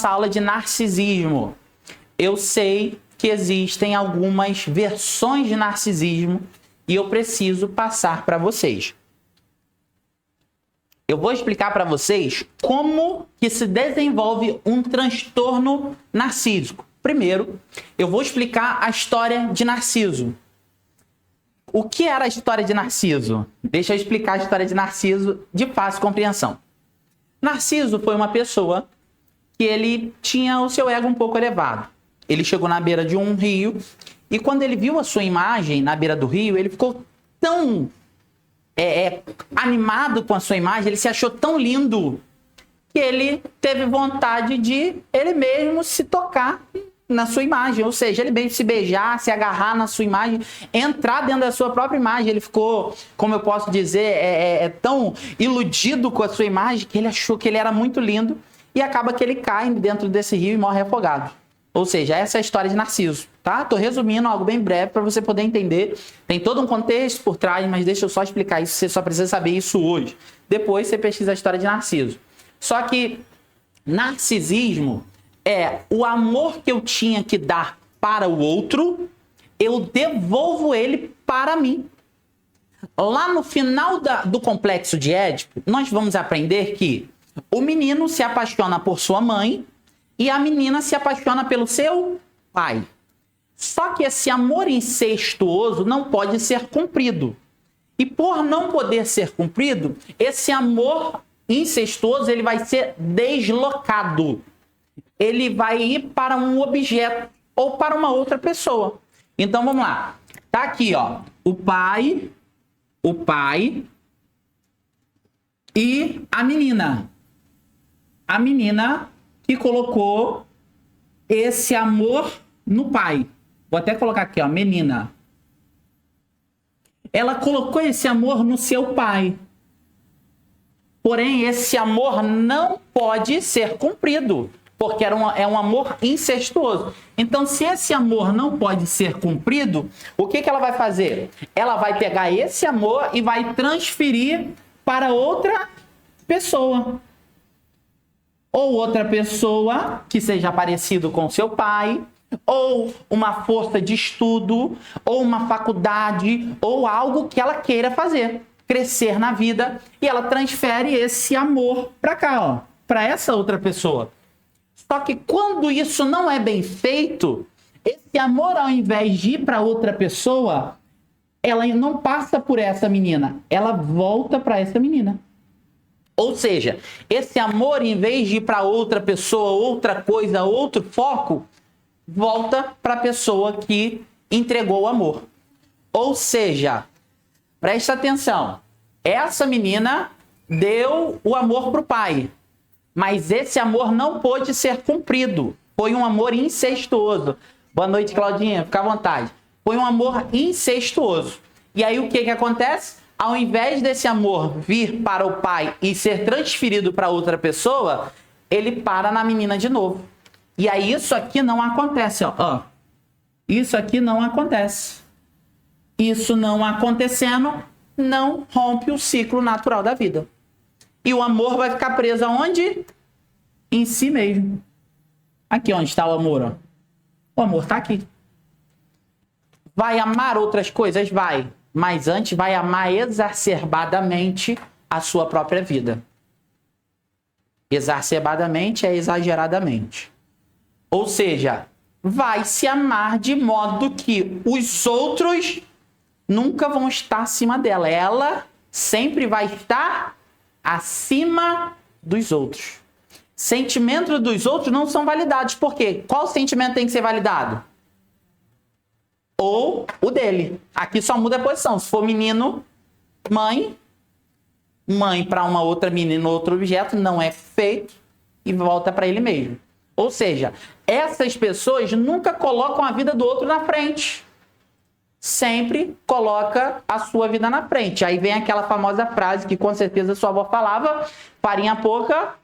Aula de narcisismo. Eu sei que existem algumas versões de narcisismo e eu preciso passar para vocês. Eu vou explicar para vocês como que se desenvolve um transtorno narcísico. Primeiro, eu vou explicar a história de Narciso. O que era a história de Narciso? Deixa eu explicar a história de Narciso de fácil compreensão. Narciso foi uma pessoa que ele tinha o seu ego um pouco elevado. Ele chegou na beira de um rio e quando ele viu a sua imagem na beira do rio, ele ficou tão animado com a sua imagem, ele se achou tão lindo que ele teve vontade de ele mesmo se tocar na sua imagem, ou seja, ele mesmo se beijar, se agarrar na sua imagem, entrar dentro da sua própria imagem. Ele ficou, como eu posso dizer, tão iludido com a sua imagem que ele achou que ele era muito lindo e acaba que ele cai dentro desse rio e morre afogado. Ou seja, essa é a história de Narciso, tá? Tô resumindo algo bem breve para você poder entender. Tem todo um contexto por trás, mas deixa eu só explicar isso, você só precisa saber isso hoje. Depois você pesquisa a história de Narciso. Só que narcisismo é o amor que eu tinha que dar para o outro, eu devolvo ele para mim. Lá no final do complexo de Édipo, nós vamos aprender que o menino se apaixona por sua mãe e a menina se apaixona pelo seu pai. Só que esse amor incestuoso não pode ser cumprido. E por não poder ser cumprido, esse amor incestuoso ele vai ser deslocado. Ele vai ir para um objeto ou para uma outra pessoa. Então vamos lá. Tá aqui, ó, o pai e a menina. A menina que colocou esse amor no pai. Vou até colocar aqui, ó, menina. Ela colocou esse amor no seu pai. Porém, esse amor não pode ser cumprido, porque é um amor incestuoso. Então, se esse amor não pode ser cumprido, o que ela vai fazer? Ela vai pegar esse amor e vai transferir para outra pessoa. Ou outra pessoa que seja parecido com seu pai, ou uma força de estudo, ou uma faculdade, ou algo que ela queira fazer, crescer na vida, e ela transfere esse amor para cá, ó, para essa outra pessoa. Só que quando isso não é bem feito, esse amor, ao invés de ir para outra pessoa, ela não passa por essa menina, ela volta para essa menina. Ou seja, esse amor, em vez de ir para outra pessoa, outra coisa, outro foco, volta para a pessoa que entregou o amor. Ou seja, presta atenção, essa menina deu o amor para o pai, mas esse amor não pôde ser cumprido. Foi um amor incestuoso. Boa noite, Claudinha, fica à vontade. Foi um amor incestuoso. E aí o que acontece? Ao invés desse amor vir para o pai e ser transferido para outra pessoa, ele para na menina de novo. E aí isso aqui não acontece, ó. Isso aqui não acontece. Isso não acontecendo, não rompe o ciclo natural da vida. E o amor vai ficar preso aonde? Em si mesmo. Aqui onde está o amor, ó. O amor está aqui. Vai amar outras coisas? Vai. Mas antes vai amar exacerbadamente a sua própria vida. Exacerbadamente é exageradamente. Ou seja, vai se amar de modo que os outros nunca vão estar acima dela. Ela sempre vai estar acima dos outros. Sentimentos dos outros não são validados. Por quê? Qual sentimento tem que ser validado? Ou o dele. Aqui só muda a posição. Se for menino, mãe para uma outra menina, outro objeto, não é feito e volta para ele mesmo. Ou seja, essas pessoas nunca colocam a vida do outro na frente. Sempre coloca a sua vida na frente. Aí vem aquela famosa frase que com certeza sua avó falava: farinha pouca,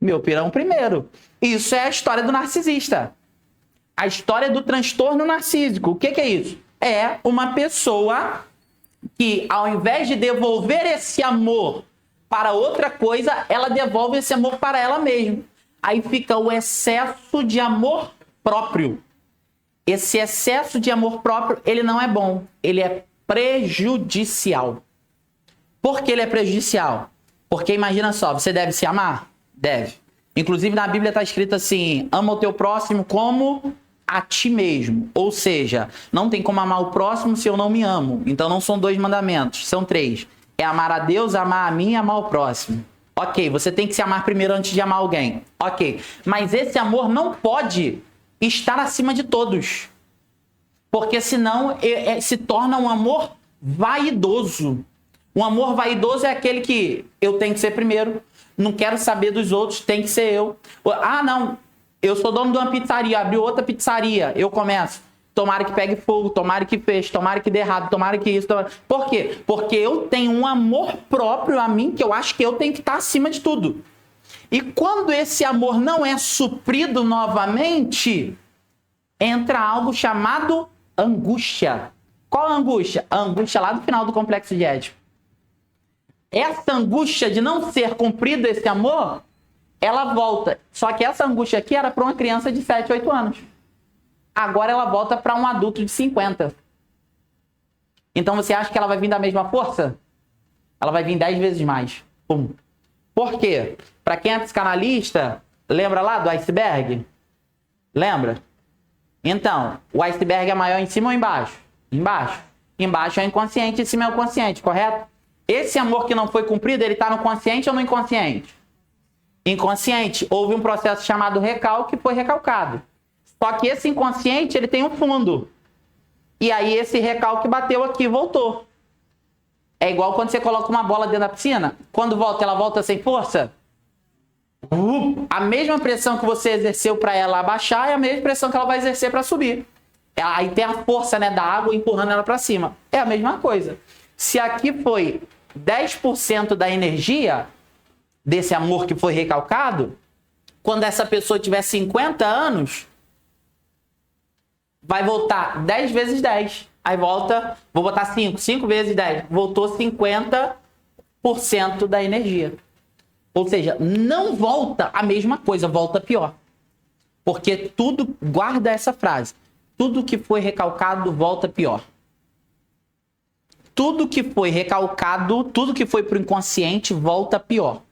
meu pirão primeiro. Isso é a história do narcisista. A história do transtorno narcísico. O que é isso? É uma pessoa que, ao invés de devolver esse amor para outra coisa, ela devolve esse amor para ela mesma. Aí fica o excesso de amor próprio. Esse excesso de amor próprio, ele não é bom, ele é prejudicial. Por que ele é prejudicial? Porque imagina só, você deve se amar? Deve. Inclusive na Bíblia está escrito assim, ama o teu próximo como a ti mesmo. Ou seja, não tem como amar o próximo se eu não me amo. Então não são 2 mandamentos, são 3. É amar a Deus, amar a mim e amar o próximo. Ok, você tem que se amar primeiro antes de amar alguém. Ok, mas esse amor não pode estar acima de todos. Porque senão se torna um amor vaidoso. Um amor vaidoso é aquele que eu tenho que ser primeiro, não quero saber dos outros, tem que ser eu. Ah, não, eu sou dono de uma pizzaria, abriu outra pizzaria, eu começo. Tomara que pegue fogo, tomara que feche, tomara que dê errado, tomara que isso. Tomara... Por quê? Porque eu tenho um amor próprio a mim que eu acho que eu tenho que estar acima de tudo. E quando esse amor não é suprido novamente, entra algo chamado angústia. Qual a angústia? A angústia lá do final do complexo de Édipo. Essa angústia de não ser cumprido esse amor, ela volta. Só que essa angústia aqui era para uma criança de 7, 8 anos. Agora ela volta para um adulto de 50. Então você acha que ela vai vir da mesma força? Ela vai vir 10 vezes mais. Pum. Por quê? Para quem é psicanalista, lembra lá do iceberg? Lembra? Então, o iceberg é maior em cima ou embaixo? Embaixo. Embaixo é o inconsciente, em cima é o consciente, correto? Esse amor que não foi cumprido, ele está no consciente ou no inconsciente? Inconsciente. Houve um processo chamado recalque que foi recalcado. Só que esse inconsciente, ele tem um fundo. E aí esse recalque bateu aqui e voltou. É igual quando você coloca uma bola dentro da piscina. Quando volta, ela volta sem força? A mesma pressão que você exerceu para ela abaixar é a mesma pressão que ela vai exercer para subir. Aí tem a força, né, da água empurrando ela para cima. É a mesma coisa. Se aqui foi 10% da energia desse amor que foi recalcado, quando essa pessoa tiver 50 anos, vai voltar 10 vezes 10. Aí volta, vou botar 5. 5 vezes 10. Voltou 50% da energia. Ou seja, não volta a mesma coisa, volta pior. Porque tudo, guarda essa frase, tudo que foi recalcado volta pior. Tudo que foi recalcado, tudo que foi para o inconsciente volta pior.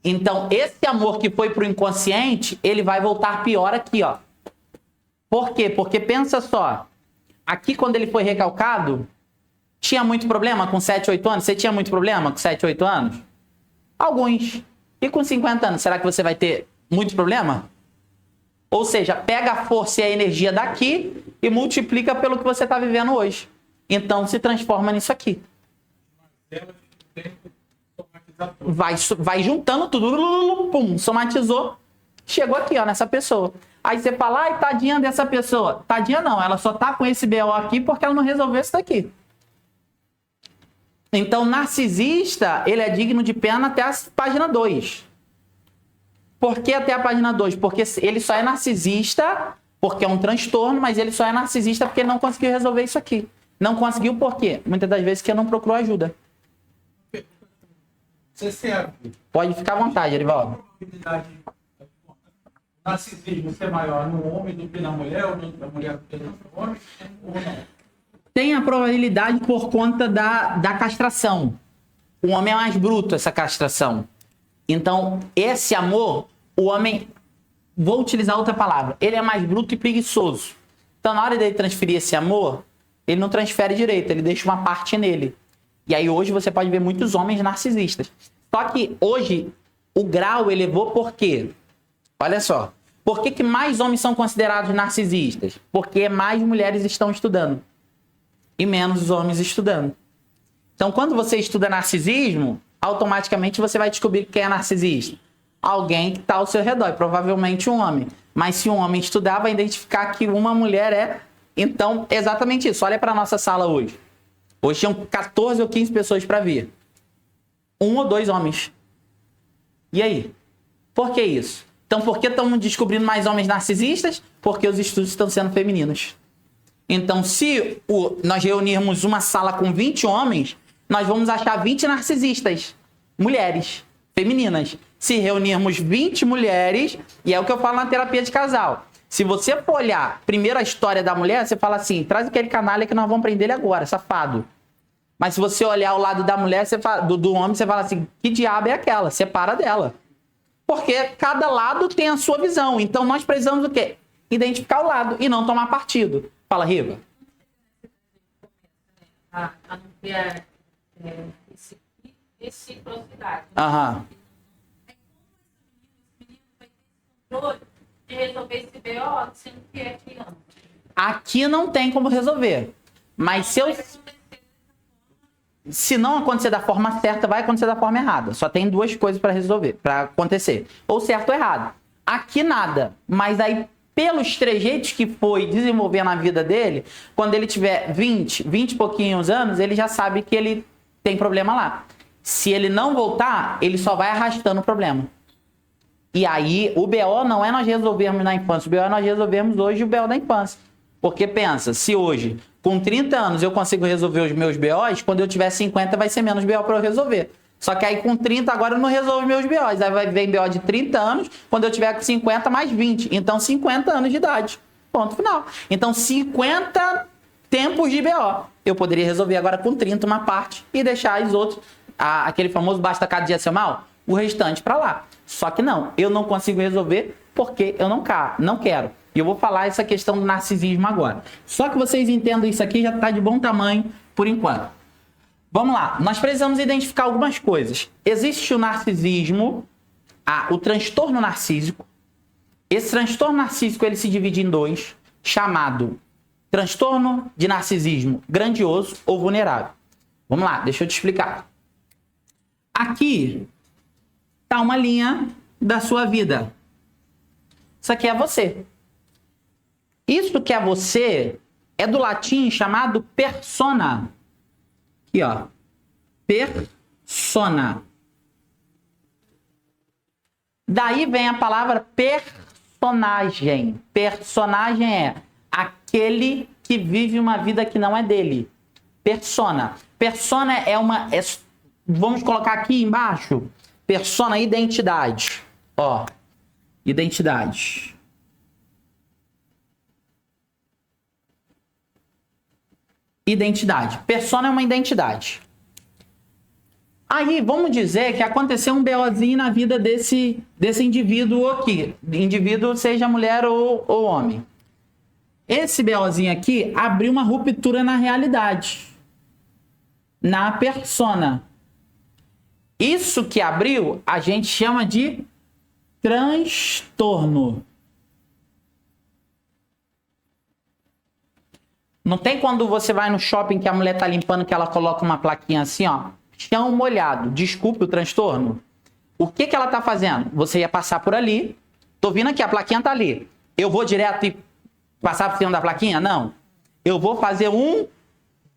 Então, esse amor que foi para o inconsciente, ele vai voltar pior aqui, ó. Por quê? Porque pensa só, aqui quando ele foi recalcado, tinha muito problema com 7, 8 anos? Você tinha muito problema com 7, 8 anos? Alguns. E com 50 anos, será que você vai ter muito problema? Ou seja, pega a força e a energia daqui e multiplica pelo que você está vivendo hoje. Então, se transforma nisso aqui. Vai juntando tudo, pum, somatizou, chegou aqui, ó, nessa pessoa. Aí você fala, ai, tadinha dessa pessoa. Tadinha não, ela só tá com esse BO aqui porque ela não resolveu isso daqui. Então, narcisista, ele é digno de pena até a página 2. Por que até a página 2? Porque ele só é narcisista, porque é um transtorno, mas ele só é narcisista porque ele não conseguiu resolver isso aqui. Não conseguiu por quê? Muitas das vezes que não procurou ajuda. Você serve. Pode ficar à vontade, Erivaldo. Narcisismo ser maior no homem do que na mulher, ou na mulher do que no homem, ou não? Tem a probabilidade por conta da castração. O homem é mais bruto, essa castração. Então, esse amor, o homem, vou utilizar outra palavra, ele é mais bruto e preguiçoso. Então, na hora dele transferir esse amor, ele não transfere direito, ele deixa uma parte nele. E aí hoje você pode ver muitos homens narcisistas. Só que hoje o grau elevou por quê? Olha só. Por que mais homens são considerados narcisistas? Porque mais mulheres estão estudando. E menos homens estudando. Então, quando você estuda narcisismo, automaticamente você vai descobrir quem é narcisista. Alguém que está ao seu redor, provavelmente um homem. Mas se um homem estudar, vai identificar que uma mulher é... Então, exatamente isso. Olha para a nossa sala hoje. Hoje tinham 14 ou 15 pessoas para vir. 1 ou 2 homens. E aí? Por que isso? Então, por que estamos descobrindo mais homens narcisistas? Porque os estudos estão sendo femininos. Então, se nós reunirmos uma sala com 20 homens, nós vamos achar 20 narcisistas. Mulheres. femininas. Se reunirmos 20 mulheres, e é o que eu falo na terapia de casal. Se você for olhar primeiro a história da mulher, você fala assim, traz aquele canalha que nós vamos prender ele agora, safado. Mas se você olhar o lado da mulher, você fala, do homem, você fala assim, que diabo é aquela? Separa dela. Porque cada lado tem a sua visão. Então nós precisamos o quê? Identificar o lado e não tomar partido. Fala, Riva. A não ter reciprocidade. Aham. De resolver esse BO, sendo que é criança. Aqui não tem como resolver. Mas se não acontecer da forma certa, vai acontecer da forma errada. Só tem duas coisas para resolver, para acontecer. Ou certo ou errado. Aqui nada. Mas aí, pelos trejeitos que foi desenvolver na vida dele, quando ele tiver 20 e pouquinhos anos, ele já sabe que ele tem problema lá. Se ele não voltar, ele só vai arrastando o problema. E aí, o BO não é nós resolvermos na infância, o BO é nós resolvermos hoje o BO da infância. Porque pensa, se hoje, com 30 anos, eu consigo resolver os meus BOs, quando eu tiver 50 vai ser menos BO para eu resolver. Só que aí com 30 agora eu não resolvo meus BOs. Aí vai vir BO de 30 anos, quando eu tiver com 50 mais 20. Então 50 anos de idade. Ponto final. Então 50 tempos de BO. Eu poderia resolver agora com 30 uma parte e deixar os outros, aquele famoso basta cada dia seu mal, o restante para lá. Só que não, eu não consigo resolver porque eu não quero. E eu vou falar essa questão do narcisismo agora. Só que vocês entendam isso aqui, já está de bom tamanho por enquanto. Vamos lá, nós precisamos identificar algumas coisas. Existe o narcisismo, o transtorno narcísico. Esse transtorno narcísico ele se divide em dois, chamado transtorno de narcisismo grandioso ou vulnerável. Vamos lá, deixa eu te explicar. Aqui está uma linha da sua vida. Isso aqui é você. Isso que é você é do latim chamado persona. Aqui, ó. Persona. Daí vem a palavra personagem. Personagem é aquele que vive uma vida que não é dele. Persona. Persona vamos colocar aqui embaixo. Persona, identidade. Ó. Identidade. Identidade. Persona é uma identidade. Aí, vamos dizer que aconteceu um BOzinho na vida desse indivíduo aqui. Indivíduo, seja mulher ou homem. Esse BOzinho aqui abriu uma ruptura na realidade. Na persona. Isso que abriu, a gente chama de transtorno. Não tem quando você vai no shopping que a mulher tá limpando que ela coloca uma plaquinha assim, ó, chão molhado, desculpe o transtorno. O que ela tá fazendo? Você ia passar por ali, tô vindo aqui, a plaquinha tá ali. Eu vou direto e passar por cima da plaquinha? Não. Eu vou fazer um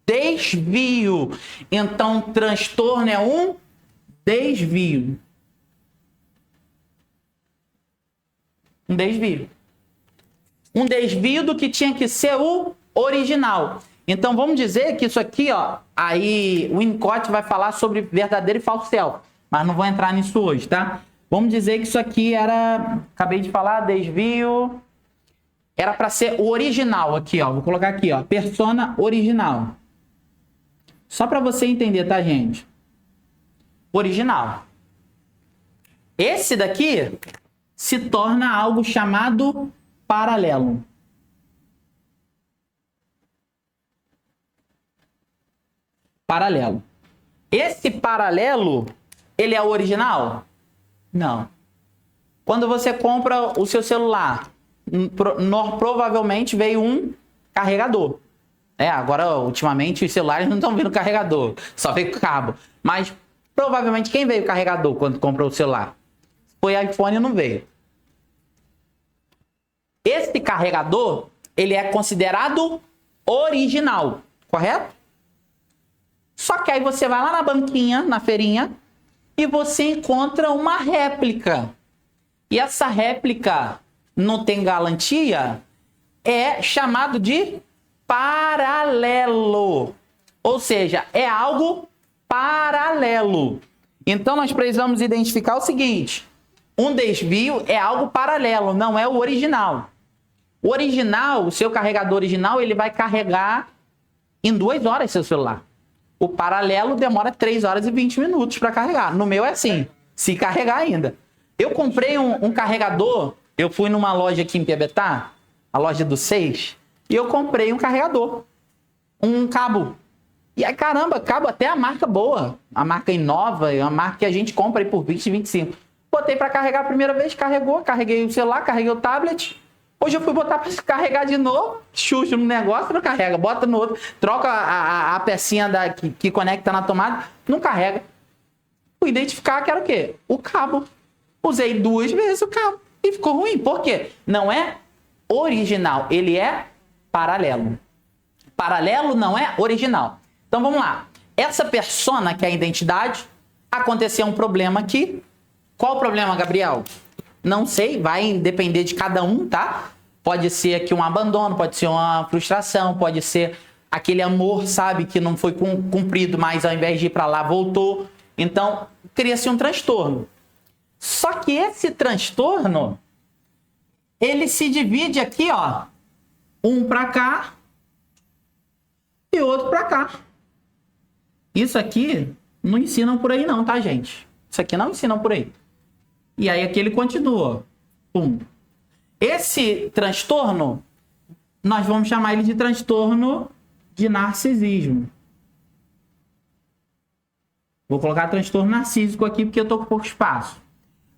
desvio. Então, transtorno é um desvio. Um desvio. Um desvio do que tinha que ser o original. Então vamos dizer que isso aqui, ó, aí o Winnicott vai falar sobre verdadeiro e falso self, mas não vou entrar nisso hoje, tá? Vamos dizer que isso aqui era, acabei de falar, desvio, era para ser o original aqui, ó, vou colocar aqui, ó, persona original. Só para você entender, tá, gente? Original. Esse daqui se torna algo chamado paralelo. Paralelo. Esse paralelo, ele é o original? Não. Quando você compra o seu celular, provavelmente veio um carregador. Agora, ultimamente, os celulares não estão vindo carregador, só veio cabo. Mas, provavelmente, quem veio carregador quando comprou o celular? Foi iPhone e não veio. Esse carregador, ele é considerado original, correto? Só que aí você vai lá na banquinha, na feirinha, e você encontra uma réplica. E essa réplica não tem garantia, é chamado de paralelo. Ou seja, é algo paralelo. Então, nós precisamos identificar o seguinte: um desvio é algo paralelo, não é o original. O original, o seu carregador original, ele vai carregar em 2 horas seu celular. O paralelo demora 3 horas e 20 minutos para carregar. No meu é assim, se carregar ainda. Eu comprei um carregador, eu fui numa loja aqui em Piabetá, a loja do 6, e eu comprei um carregador, um cabo. E aí, caramba, cabo até a marca boa, a marca Inova, a marca que a gente compra aí por 20, 25. Botei para carregar a primeira vez, carregou, carreguei o celular, carreguei o tablet. Hoje eu fui botar para carregar de novo, xuxo no negócio, não carrega, bota no outro, troca a pecinha que conecta na tomada, não carrega. Fui identificar que era o quê? O cabo. Usei 2 vezes o cabo e ficou ruim. Por quê? Não é original, ele é paralelo. Paralelo não é original. Então vamos lá. Essa persona, que é a identidade, aconteceu um problema aqui. Qual o problema, Gabriel? Não sei, vai depender de cada um, tá? Pode ser aqui um abandono, pode ser uma frustração, pode ser aquele amor, sabe, que não foi cumprido, mas ao invés de ir para lá, voltou. Então, cria-se um transtorno. Só que esse transtorno, ele se divide aqui, ó, um para cá e outro para cá. Isso aqui não ensinam por aí não, tá, gente? Isso aqui não ensinam por aí. E aí aqui ele continua. Pum. Esse transtorno, nós vamos chamar ele de transtorno de narcisismo. Vou colocar transtorno narcísico aqui porque eu tô com pouco espaço.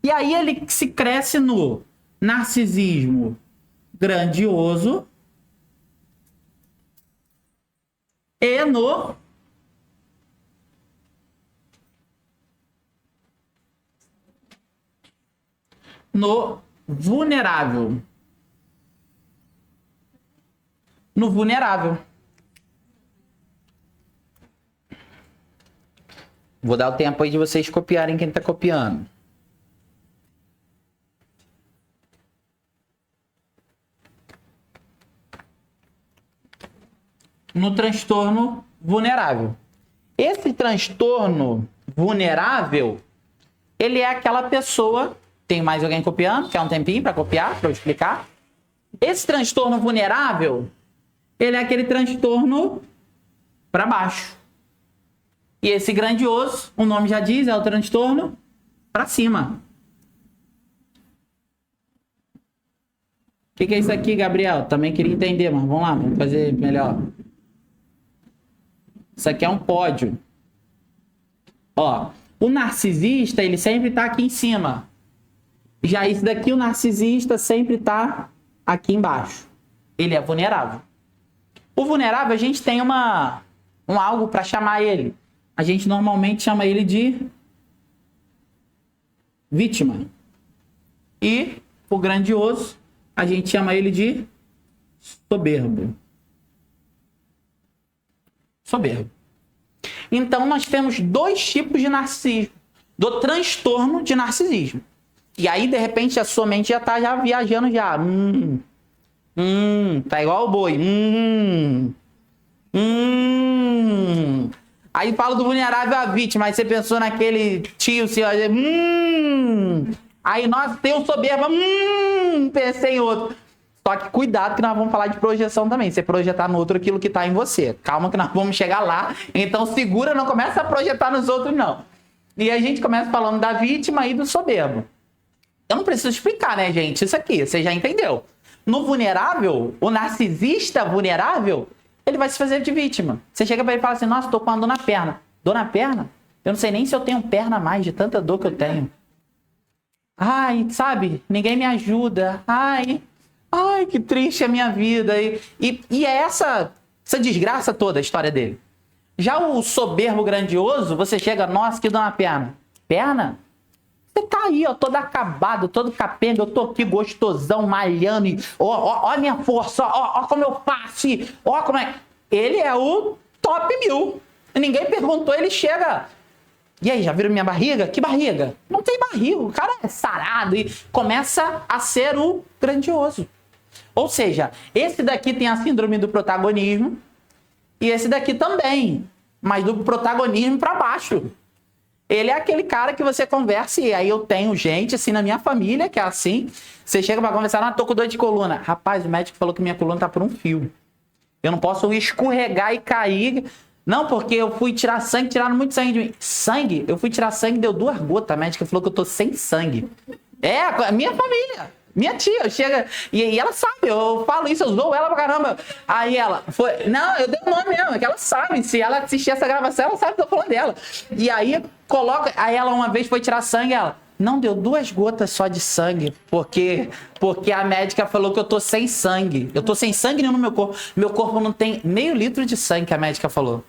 E aí ele se cresce no narcisismo grandioso e no vulnerável. No vulnerável. Vou dar o tempo aí de vocês copiarem quem está copiando. No transtorno vulnerável. Esse transtorno vulnerável, ele é aquela pessoa... Tem mais alguém copiando? Quer um tempinho para copiar, para eu explicar? Esse transtorno vulnerável, ele é aquele transtorno para baixo. E esse grandioso, o nome já diz, é o transtorno para cima. O que é isso aqui, Gabriel? Também queria entender, mas vamos lá, vamos fazer melhor. Isso aqui é um pódio. Ó, o narcisista, ele sempre está aqui em cima. Já esse daqui, o narcisista, sempre está aqui embaixo. Ele é vulnerável. O vulnerável, a gente tem algo para chamar ele. A gente normalmente chama ele de vítima. E o grandioso, a gente chama ele de soberbo. Soberbo. Então, nós temos 2 tipos de narcisismo. Do transtorno de narcisismo. E aí, de repente, a sua mente já tá viajando já. Tá igual o boi. Aí fala do vulnerável à vítima. Aí você pensou naquele tio, seu. Aí nós tem um soberbo. Pensei em outro. Só que cuidado que nós vamos falar de projeção também. Você projetar no outro aquilo que tá em você. Calma que nós vamos chegar lá. Então segura, não começa a projetar nos outros, não. E a gente começa falando da vítima e do soberbo. Eu não preciso explicar, né, gente? Isso aqui, você já entendeu. No vulnerável, o narcisista vulnerável, ele vai se fazer de vítima. Você chega pra ele e fala assim, nossa, tô com uma dor na perna. Dor na perna? Eu não sei nem se eu tenho perna a mais, de tanta dor que eu tenho. Ai, sabe? Ninguém me ajuda. Ai, que triste a minha vida. E é essa desgraça toda a história dele. Já o soberbo grandioso, você chega, nossa, que dor na perna. Perna? Você tá aí, ó, todo acabado, todo capenga, eu tô aqui gostosão, malhando, e ó a minha força, ó como eu faço, ó como é... Ele é o top 1000. Ninguém perguntou, ele chega... E aí, já viram minha barriga? Que barriga? Não tem barriga, o cara é sarado e começa a ser o grandioso. Ou seja, esse daqui tem a síndrome do protagonismo e esse daqui também, mas do protagonismo para baixo. Ele é aquele cara que você conversa, e aí eu tenho gente, assim, na minha família, que é assim. Você chega pra conversar, tô com dor de coluna. Rapaz, o médico falou que minha coluna tá por um fio. Eu não posso escorregar e cair. Não, porque eu fui tirar sangue, tiraram muito sangue de mim. Sangue? Eu fui tirar sangue, deu 2 gotas. A médica falou que eu tô sem sangue. É, a minha família. Minha tia, chega. E ela sabe, eu falo isso, eu zoo ela pra caramba. Aí ela foi. Não, eu dei o nome mesmo, é que ela sabe. Se ela assistir essa gravação, ela sabe que eu tô falando dela. E aí, coloca. Aí ela uma vez foi tirar sangue, ela. Não, deu 2 gotas só de sangue, porque a médica falou que eu tô sem sangue. Eu tô sem sangue nenhum no meu corpo. Meu corpo não tem meio litro de sangue, que a médica falou.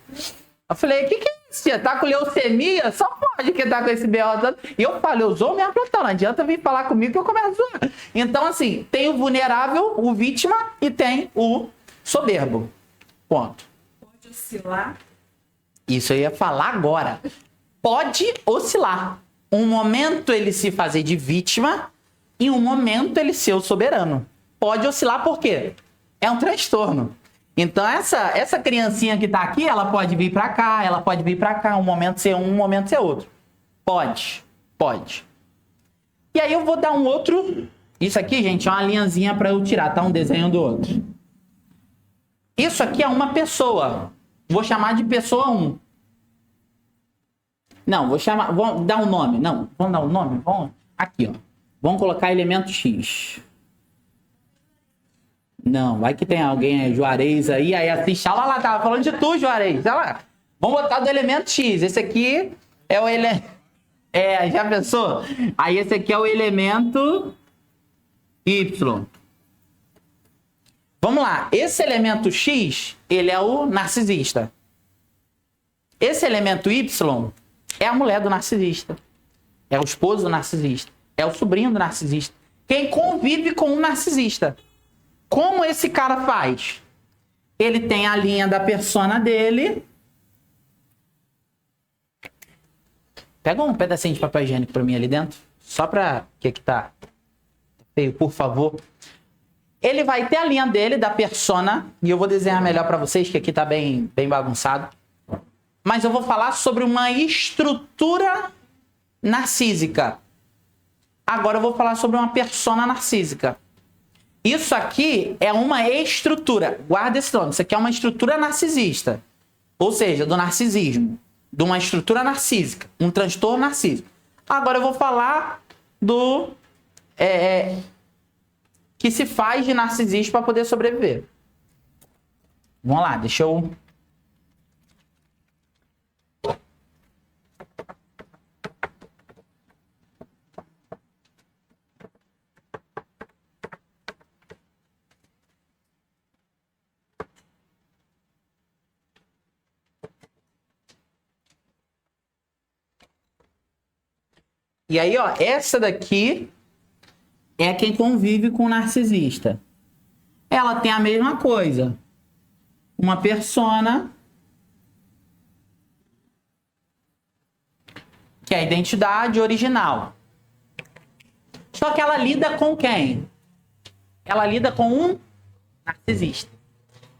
Eu falei, o que é isso, tia? Tá com leucemia? Só pode que tá com esse BO. E eu falei, eu zoo minha plantão, não adianta vir falar comigo que eu começo a zoar. Então, assim, tem o vulnerável, o vítima, e tem o soberbo. Ponto. Pode oscilar. Isso eu ia falar agora. Pode oscilar. Um momento ele se fazer de vítima e um momento ele ser o soberano. Pode oscilar por quê? É um transtorno. Então essa criancinha que tá aqui, ela pode vir pra cá, ela pode vir pra cá, um momento ser um momento ser outro. Pode. E aí eu vou dar um outro... Isso aqui, gente, é uma linhazinha pra eu tirar, tá? Um desenho do outro. Isso aqui é uma pessoa. Vou chamar de pessoa 1. Não, vamos dar um nome. Não, vamos dar um nome? Vamos, aqui, ó. Vamos colocar elemento X. Não, vai que tem alguém, Juarez aí assiste. Olha lá, tava falando de tu, Juarez. Olha lá. Vamos botar do elemento X. Esse aqui é o elemento... já pensou? Aí esse aqui é o elemento Y. Vamos lá. Esse elemento X, ele é o narcisista. Esse elemento Y é a mulher do narcisista. É o esposo do narcisista. É o sobrinho do narcisista. Quem convive com um narcisista. Como esse cara faz? Ele tem a linha da persona dele. Pega um pedacinho de papel higiênico pra mim ali dentro. Só pra... que tá feio, por favor. Ele vai ter a linha dele, da persona. E eu vou desenhar melhor pra vocês, que aqui tá bem bagunçado. Mas eu vou falar sobre uma estrutura narcísica. Agora eu vou falar sobre uma persona narcísica. Isso aqui é uma estrutura. Guarda esse nome. Isso aqui é uma estrutura narcisista. Ou seja, do narcisismo. De uma estrutura narcísica. Um transtorno narcísico. Agora eu vou falar do... que se faz de narcisismo para poder sobreviver. Vamos lá, deixa eu... E aí, ó, essa daqui é quem convive com o narcisista. Ela tem a mesma coisa. Uma persona, que é a identidade original. Só que ela lida com quem? Ela lida com um narcisista.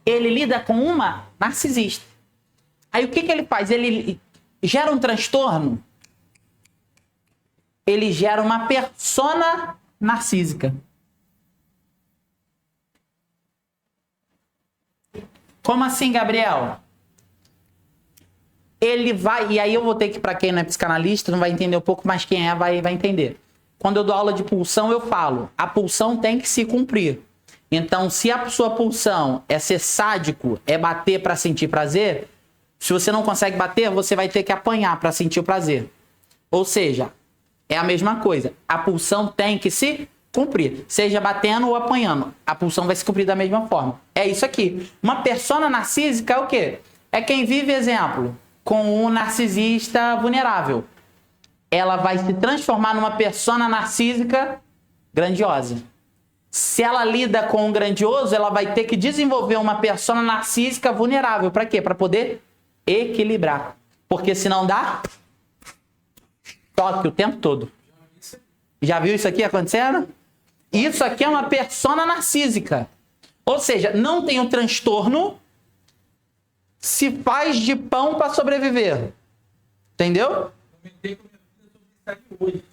Ele lida com uma narcisista. Aí o que ele faz? Ele gera um transtorno. Ele gera uma persona narcísica. Como assim, Gabriel? Ele vai... E aí eu vou ter que, para quem não é psicanalista, não vai entender um pouco, mas quem é vai entender. Quando eu dou aula de pulsão, eu falo, a pulsão tem que se cumprir. Então, se a sua pulsão é ser sádico, é bater para sentir prazer, se você não consegue bater, você vai ter que apanhar para sentir o prazer. Ou seja... é a mesma coisa. A pulsão tem que se cumprir. Seja batendo ou apanhando. A pulsão vai se cumprir da mesma forma. É isso aqui. Uma persona narcísica é o quê? É quem vive, exemplo, com um narcisista vulnerável. Ela vai se transformar numa persona narcísica grandiosa. Se ela lida com um grandioso, ela vai ter que desenvolver uma persona narcísica vulnerável. Para quê? Para poder equilibrar. Porque se não dá... toque o tempo todo. Já viu isso aqui acontecendo? Isso aqui é uma persona narcísica. Ou seja, não tem um transtorno, se faz de pão para sobreviver. Entendeu? comentei com a minha filha sobre isso aqui hoje.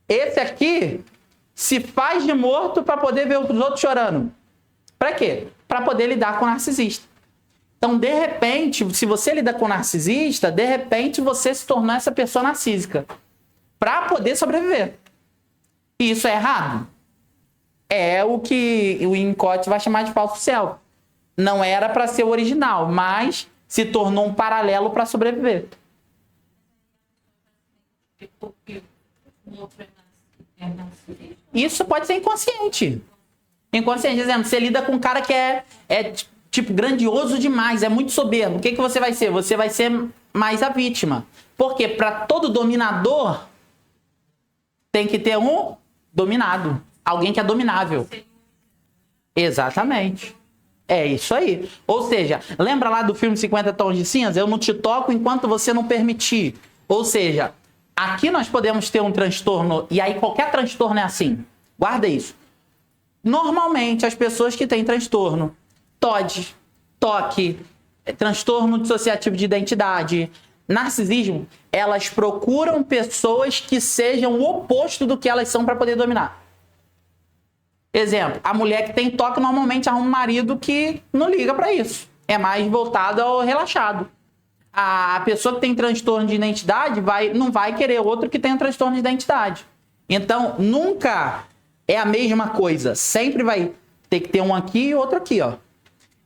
Esse aqui se faz de morto para poder ver os outros chorando. Para quê? Para poder lidar com o narcisista. Então, de repente, se você lida com o narcisista, de repente você se tornou essa pessoa narcísica para poder sobreviver. E isso é errado. É o que o Winnicott vai chamar de falso self. Não era para ser o original, mas se tornou um paralelo para sobreviver. Porque o outro é narcisista. Isso pode ser inconsciente. Inconsciente, dizendo, você lida com um cara que é tipo grandioso demais, é muito soberbo. O que você vai ser? Você vai ser mais a vítima. Porque para todo dominador tem que ter um dominado. Alguém que é dominável. Exatamente. É isso aí. Ou seja, lembra lá do filme 50 Tons de Cinza? Eu não te toco enquanto você não permitir. Ou seja, aqui nós podemos ter um transtorno, e aí qualquer transtorno é assim. Guarda isso. Normalmente, as pessoas que têm transtorno, TOD, TOC, transtorno dissociativo de identidade, narcisismo, elas procuram pessoas que sejam o oposto do que elas são para poder dominar. Exemplo, a mulher que tem TOC normalmente arruma um marido que não liga para isso. É mais voltado ao relaxado. A pessoa que tem transtorno de identidade não vai querer outro que tenha transtorno de identidade. Então, nunca é a mesma coisa. Sempre vai ter que ter um aqui e outro aqui, ó.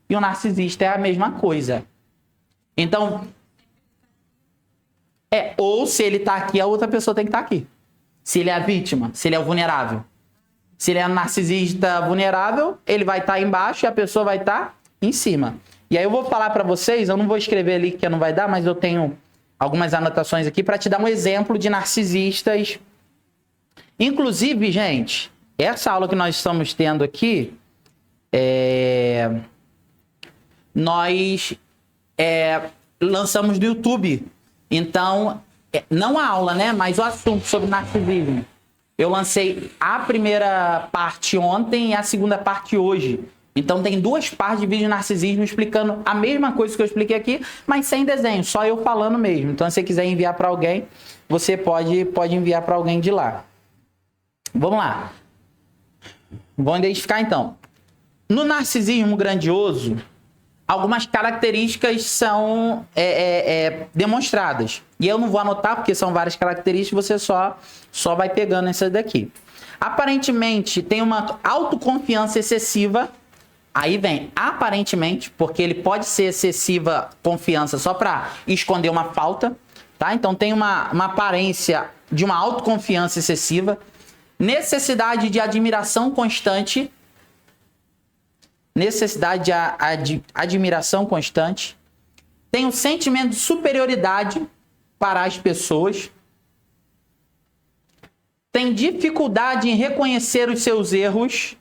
E o narcisista é a mesma coisa. Então, ou se ele tá aqui, a outra pessoa tem que estar aqui. Se ele é a vítima, se ele é o vulnerável. Se ele é um narcisista vulnerável, ele vai estar embaixo e a pessoa vai estar em cima. E aí eu vou falar para vocês, eu não vou escrever ali que não vai dar, mas eu tenho algumas anotações aqui para te dar um exemplo de narcisistas. Inclusive, gente, essa aula que nós estamos tendo aqui, nós lançamos no YouTube. Então, não a aula, né? Mas o assunto sobre narcisismo. Eu lancei a primeira parte ontem e a segunda parte hoje. Então tem 2 partes de vídeo de narcisismo explicando a mesma coisa que eu expliquei aqui, mas sem desenho, só eu falando mesmo. Então se você quiser enviar para alguém, você pode enviar para alguém de lá. Vamos lá. Vamos identificar então. No narcisismo grandioso, algumas características são demonstradas. E eu não vou anotar porque são várias características, você só vai pegando essas daqui. Aparentemente, tem uma autoconfiança excessiva. Aí vem, aparentemente, porque ele pode ser excessiva confiança só para esconder uma falta. Tá? Então, tem uma aparência de uma autoconfiança excessiva. Necessidade de admiração constante. Necessidade de admiração constante. Tem um sentimento de superioridade para as pessoas. Tem dificuldade em reconhecer os seus erros.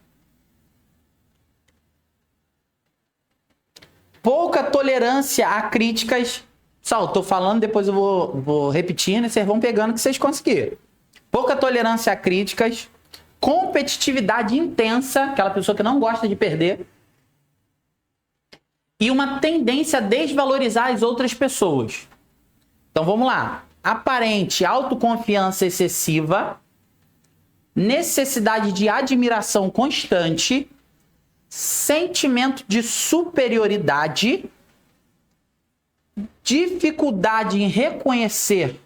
Pouca tolerância a críticas. Só, eu tô falando, depois eu vou repetindo e vocês vão pegando o que vocês conseguirem. Pouca tolerância a críticas. Competitividade intensa, aquela pessoa que não gosta de perder. E uma tendência a desvalorizar as outras pessoas. Então vamos lá. Aparente autoconfiança excessiva, necessidade de admiração constante, sentimento de superioridade, dificuldade em reconhecer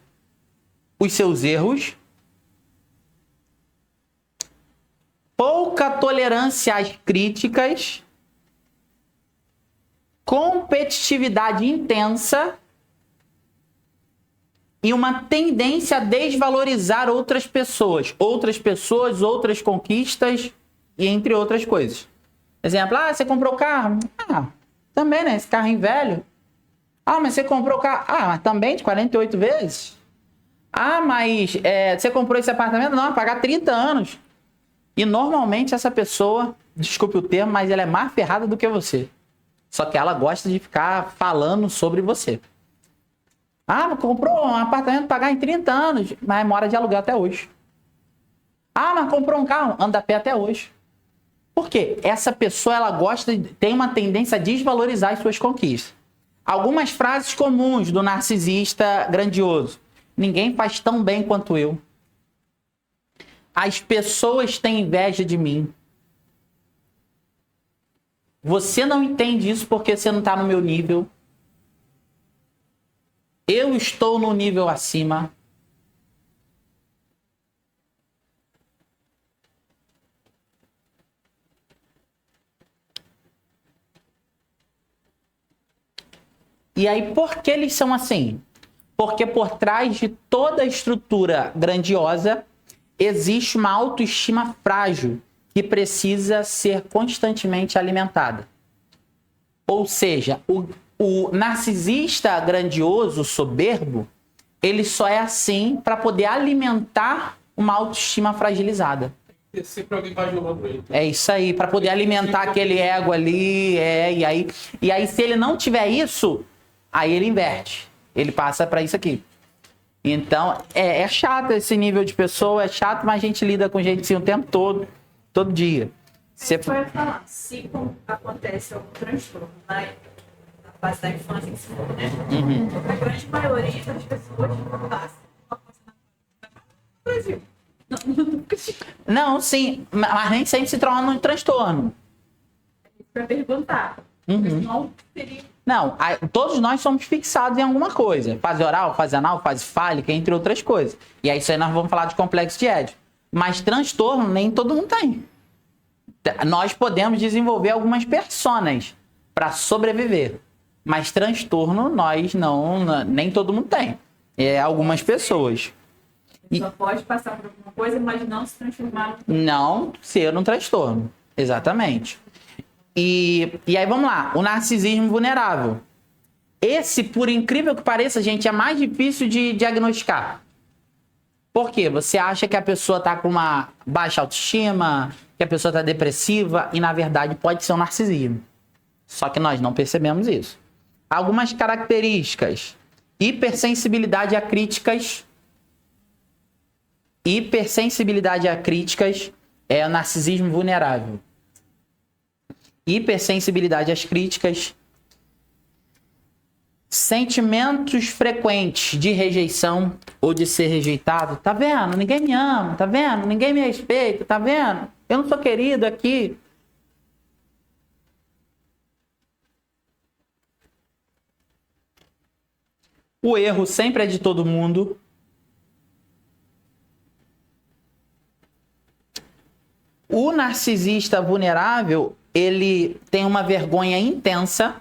os seus erros, pouca tolerância às críticas, competitividade intensa e uma tendência a desvalorizar outras pessoas, outras conquistas e entre outras coisas. Exemplo, você comprou carro? Também, né? Esse carrinho velho. Mas você comprou carro? Mas também de 48 vezes. Mas você comprou esse apartamento? Não, pagar 30 anos. E normalmente essa pessoa, desculpe o termo, mas ela é mais ferrada do que você. Só que ela gosta de ficar falando sobre você. Comprou um apartamento pagar em 30 anos, mas mora de aluguel até hoje. Mas comprou um carro, anda a pé até hoje. Por quê? Essa pessoa, ela tem uma tendência a desvalorizar as suas conquistas. Algumas frases comuns do narcisista grandioso. Ninguém faz tão bem quanto eu. As pessoas têm inveja de mim. Você não entende isso porque você não está no meu nível. Eu estou no nível acima. E aí, por que eles são assim? Porque por trás de toda a estrutura grandiosa existe uma autoestima frágil que precisa ser constantemente alimentada. Ou seja, o narcisista grandioso, soberbo, ele só é assim para poder alimentar uma autoestima fragilizada. Tem sempre alguém bajulando ele. É isso aí, para poder alimentar aquele ego ali, e aí se ele não tiver isso, aí ele inverte, ele passa para isso aqui. Então, é chato esse nível de pessoa, é chato, mas a gente lida com gente assim o tempo todo dia. Você pode falar, se acontece algum transtorno na fase da infância, que se for, né? A grande maioria das pessoas passa uma coisa no Brasil. Não, sim, mas nem sempre se torna um transtorno. Para perguntar. Não teria. Não, todos nós somos fixados em alguma coisa. Fase oral, fase anal, fase fálica, entre outras coisas. E aí isso aí nós vamos falar de complexo de Édipo. Mas transtorno nem todo mundo tem. Nós podemos desenvolver algumas personas para sobreviver. Mas transtorno nós nem todo mundo tem. É algumas pessoas. Só pode passar por alguma coisa, mas não se transformar. Não ser um transtorno. Exatamente. E aí vamos lá, o narcisismo vulnerável. Esse, por incrível que pareça, gente, é mais difícil de diagnosticar. Por quê? Você acha que a pessoa está com uma baixa autoestima, que a pessoa está depressiva, e na verdade pode ser um narcisismo. Só que nós não percebemos isso. Algumas características. Hipersensibilidade a críticas. Hipersensibilidade a críticas é o narcisismo vulnerável. Hipersensibilidade às críticas, sentimentos frequentes de rejeição ou de ser rejeitado. Tá vendo? Ninguém me ama, tá vendo? Ninguém me respeita, tá vendo? Eu não sou querido aqui. O erro sempre é de todo mundo. O narcisista vulnerável, ele tem uma vergonha intensa.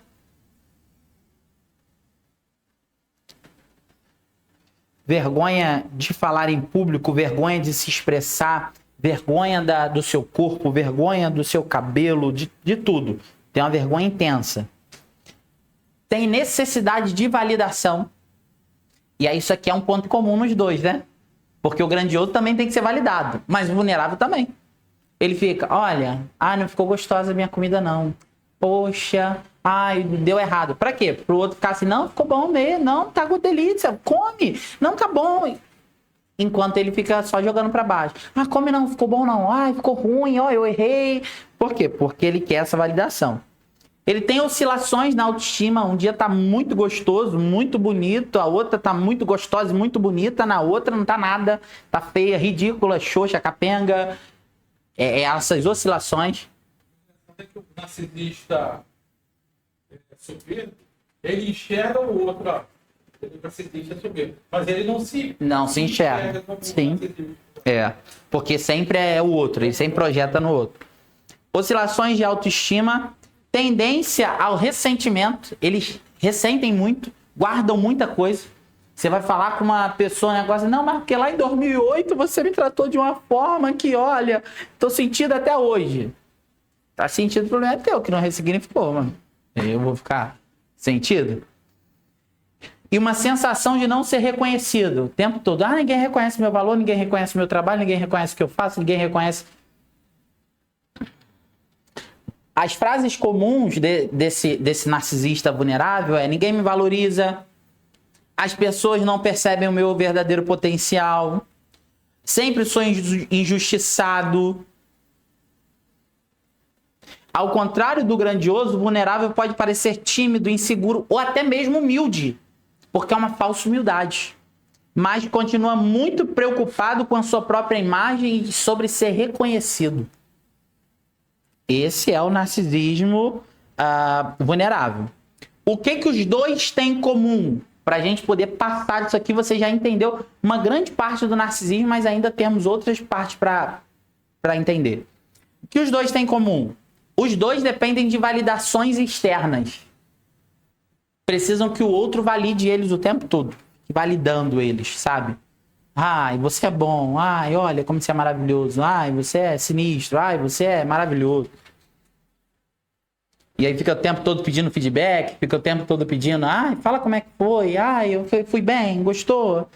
Vergonha de falar em público, vergonha de se expressar, vergonha do seu corpo, vergonha do seu cabelo, de tudo. Tem uma vergonha intensa. Tem necessidade de validação. E aí isso aqui é um ponto comum nos dois, né? Porque o grandioso também tem que ser validado, mas o vulnerável também. Ele fica, olha, não ficou gostosa a minha comida não. Poxa, deu errado. Pra quê? Pro outro ficar assim, não, ficou bom mesmo, não, tá com delícia, come, não tá bom. Enquanto ele fica só jogando pra baixo. Come não, ficou bom não, ficou ruim, eu errei. Por quê? Porque ele quer essa validação. Ele tem oscilações na autoestima, um dia tá muito gostoso, muito bonito, a outra tá muito gostosa e muito bonita, na outra não tá nada, tá feia, ridícula, xoxa, capenga. Essas oscilações. Quando é que o narcisista soberbo, ele enxerga o outro, ele é narcisista soberbo, mas ele não se enxerga. Como Sim. narcisista. Porque sempre é o outro, ele sempre projeta no outro. Oscilações de autoestima, tendência ao ressentimento, eles ressentem muito, guardam muita coisa. Você vai falar com uma pessoa, negócio, não, mas porque lá em 2008 você me tratou de uma forma que, olha, tô sentindo até hoje. Tá sentindo, o problema é teu, que não ressignificou, mano. Eu vou ficar sentido. E uma sensação de não ser reconhecido o tempo todo. Ninguém reconhece meu valor, ninguém reconhece meu trabalho, ninguém reconhece o que eu faço, ninguém reconhece. As frases comuns desse narcisista vulnerável é: ninguém me valoriza, as pessoas não percebem o meu verdadeiro potencial, sempre sou injustiçado. Ao contrário do grandioso, o vulnerável pode parecer tímido, inseguro ou até mesmo humilde, porque é uma falsa humildade. mas continua muito preocupado com a sua própria imagem e sobre ser reconhecido. Esse é o narcisismo vulnerável. O que os dois têm em comum? Para a gente poder passar disso aqui, você já entendeu uma grande parte do narcisismo, mas ainda temos outras partes para entender. O que os dois têm em comum? Os dois dependem de validações externas. Precisam que o outro valide eles o tempo todo. Validando eles, sabe? Ai, você é bom. Ai, olha como você é maravilhoso. Ai, você é sinistro. Ai, você é maravilhoso. E aí fica o tempo todo pedindo feedback, fica o tempo todo pedindo, ai, fala como é que foi. Ai, eu fui bem, gostou.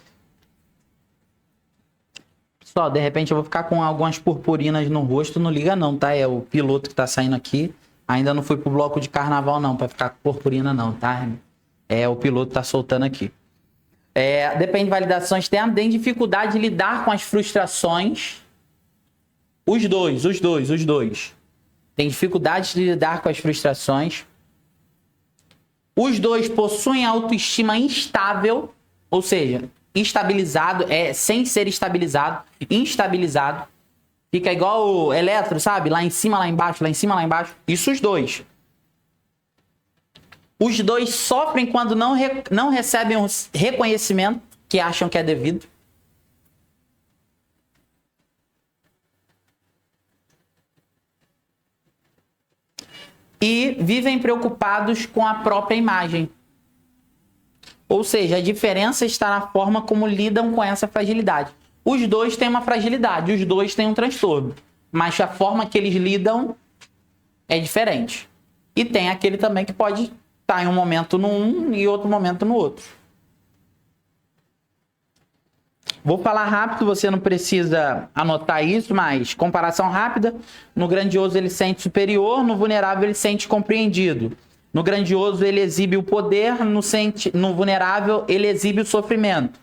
Pessoal, de repente eu vou ficar com algumas purpurinas no rosto, não liga não, tá? É o piloto que tá saindo aqui. Ainda não fui pro bloco de carnaval não, pra ficar com purpurina não, tá? É, o piloto tá soltando aqui. Depende de validação externa, tem dificuldade de lidar com as frustrações. Os dois. Tem dificuldade de lidar com as frustrações. Os dois possuem autoestima instável, ou seja, instabilizado, sem ser estabilizado, instabilizado. Fica igual o eletro, sabe? Lá em cima, lá embaixo, lá em cima, lá embaixo. Isso os dois. Os dois sofrem quando não recebem o reconhecimento que acham que é devido. E vivem preocupados com a própria imagem. Ou seja, a diferença está na forma como lidam com essa fragilidade. Os dois têm uma fragilidade, os dois têm um transtorno. Mas a forma que eles lidam é diferente. E tem aquele também que pode estar em um momento num e outro momento no outro. Vou falar rápido, você não precisa anotar isso, mas comparação rápida. No grandioso ele sente superior, no vulnerável ele sente compreendido. No grandioso ele exibe o poder, no vulnerável ele exibe o sofrimento.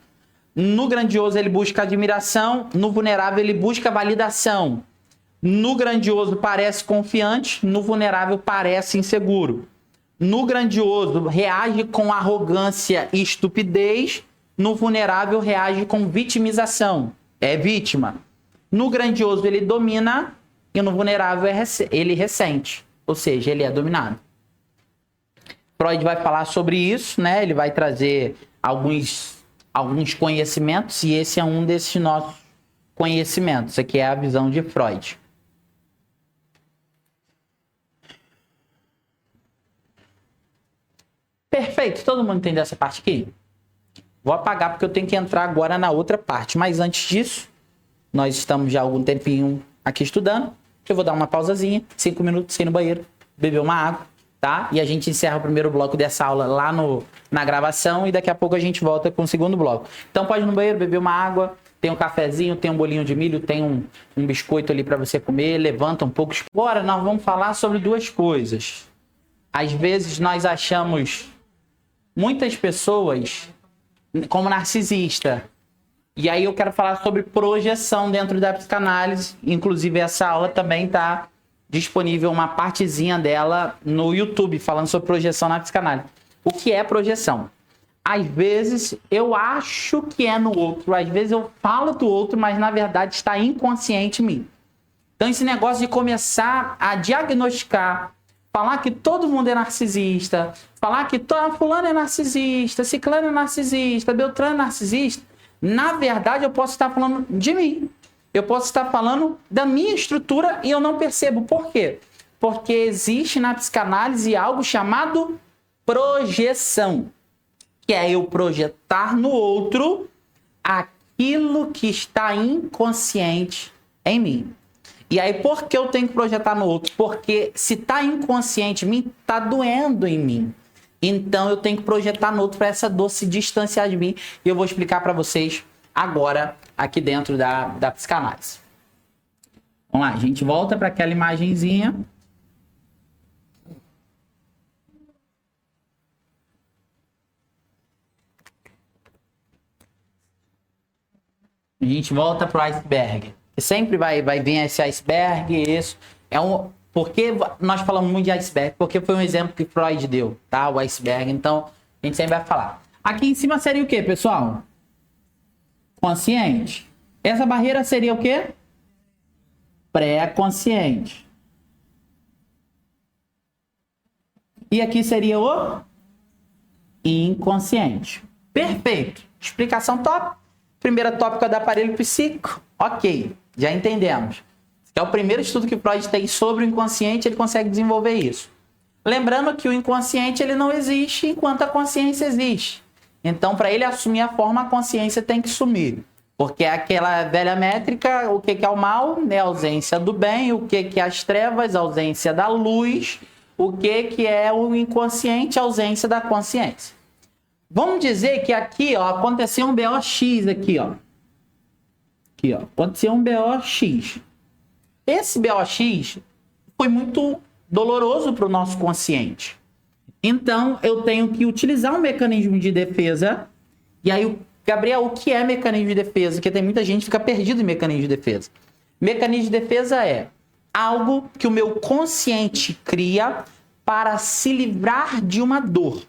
No grandioso ele busca admiração, no vulnerável ele busca validação. No grandioso parece confiante, no vulnerável parece inseguro. No grandioso reage com arrogância e estupidez, no vulnerável reage com vitimização, é vítima. No grandioso ele domina e no vulnerável ele ressente, ou seja, ele é dominado. Freud vai falar sobre isso, né? Ele vai trazer alguns conhecimentos e esse é um desses nossos conhecimentos. Aqui é a visão de Freud. Perfeito, todo mundo entendeu essa parte aqui? Vou apagar porque eu tenho que entrar agora na outra parte. Mas antes disso, nós estamos já há algum tempinho aqui estudando. Eu vou dar uma pausazinha, 5 minutos, ir no banheiro, beber uma água, tá? E a gente encerra o primeiro bloco dessa aula lá na gravação e daqui a pouco a gente volta com o segundo bloco. Então pode ir no banheiro, beber uma água, tem um cafezinho, tem um bolinho de milho, tem um biscoito ali para você comer, levanta um pouco. Agora nós vamos falar sobre duas coisas. Às vezes nós achamos muitas pessoas como narcisista. E aí eu quero falar sobre projeção dentro da psicanálise. Inclusive essa aula também está disponível, uma partezinha dela no YouTube, falando sobre projeção na psicanálise. O que é projeção? Às vezes eu acho que é no outro, às vezes eu falo do outro, mas na verdade está inconsciente em mim. Então esse negócio de começar a diagnosticar, falar que todo mundo é narcisista, falar que fulano é narcisista, ciclano é narcisista, beltrano é narcisista, na verdade eu posso estar falando de mim. Eu posso estar falando da minha estrutura e eu não percebo. Por quê? Porque existe na psicanálise algo chamado projeção, que é eu projetar no outro aquilo que está inconsciente em mim. E aí, por que eu tenho que projetar no outro? Porque se está inconsciente em mim, está doendo em mim. Então, eu tenho que projetar no outro para essa dor se distanciar de mim. E eu vou explicar para vocês agora, aqui dentro da psicanálise. Vamos lá, a gente volta para aquela imagenzinha. A gente volta para o iceberg. Sempre vai vir esse iceberg, isso. Por que nós falamos muito de iceberg? Porque foi um exemplo que Freud deu, tá? O iceberg. Então, a gente sempre vai falar. Aqui em cima seria o quê, pessoal? Consciente. Essa barreira seria o quê? Pré-consciente. E aqui seria o inconsciente. Perfeito. Explicação top. Primeira tópica do aparelho psíquico. Ok, já entendemos. É o primeiro estudo que Freud tem sobre o inconsciente, ele consegue desenvolver isso. Lembrando que o inconsciente ele não existe enquanto a consciência existe. Então, para ele assumir a forma, a consciência tem que sumir. Porque é aquela velha métrica, o que é o mal? É a ausência do bem. O que é as trevas? A ausência da luz. O que é o inconsciente? A ausência da consciência. Vamos dizer que aqui, ó, aconteceu um BOX aqui, ó. Aqui, ó. Aconteceu um BOX. Esse BOX foi muito doloroso para o nosso consciente. Então, eu tenho que utilizar um mecanismo de defesa. E aí, Gabriel, o que é mecanismo de defesa? Porque tem muita gente que fica perdido em mecanismo de defesa. Mecanismo de defesa é algo que o meu consciente cria para se livrar de uma dor.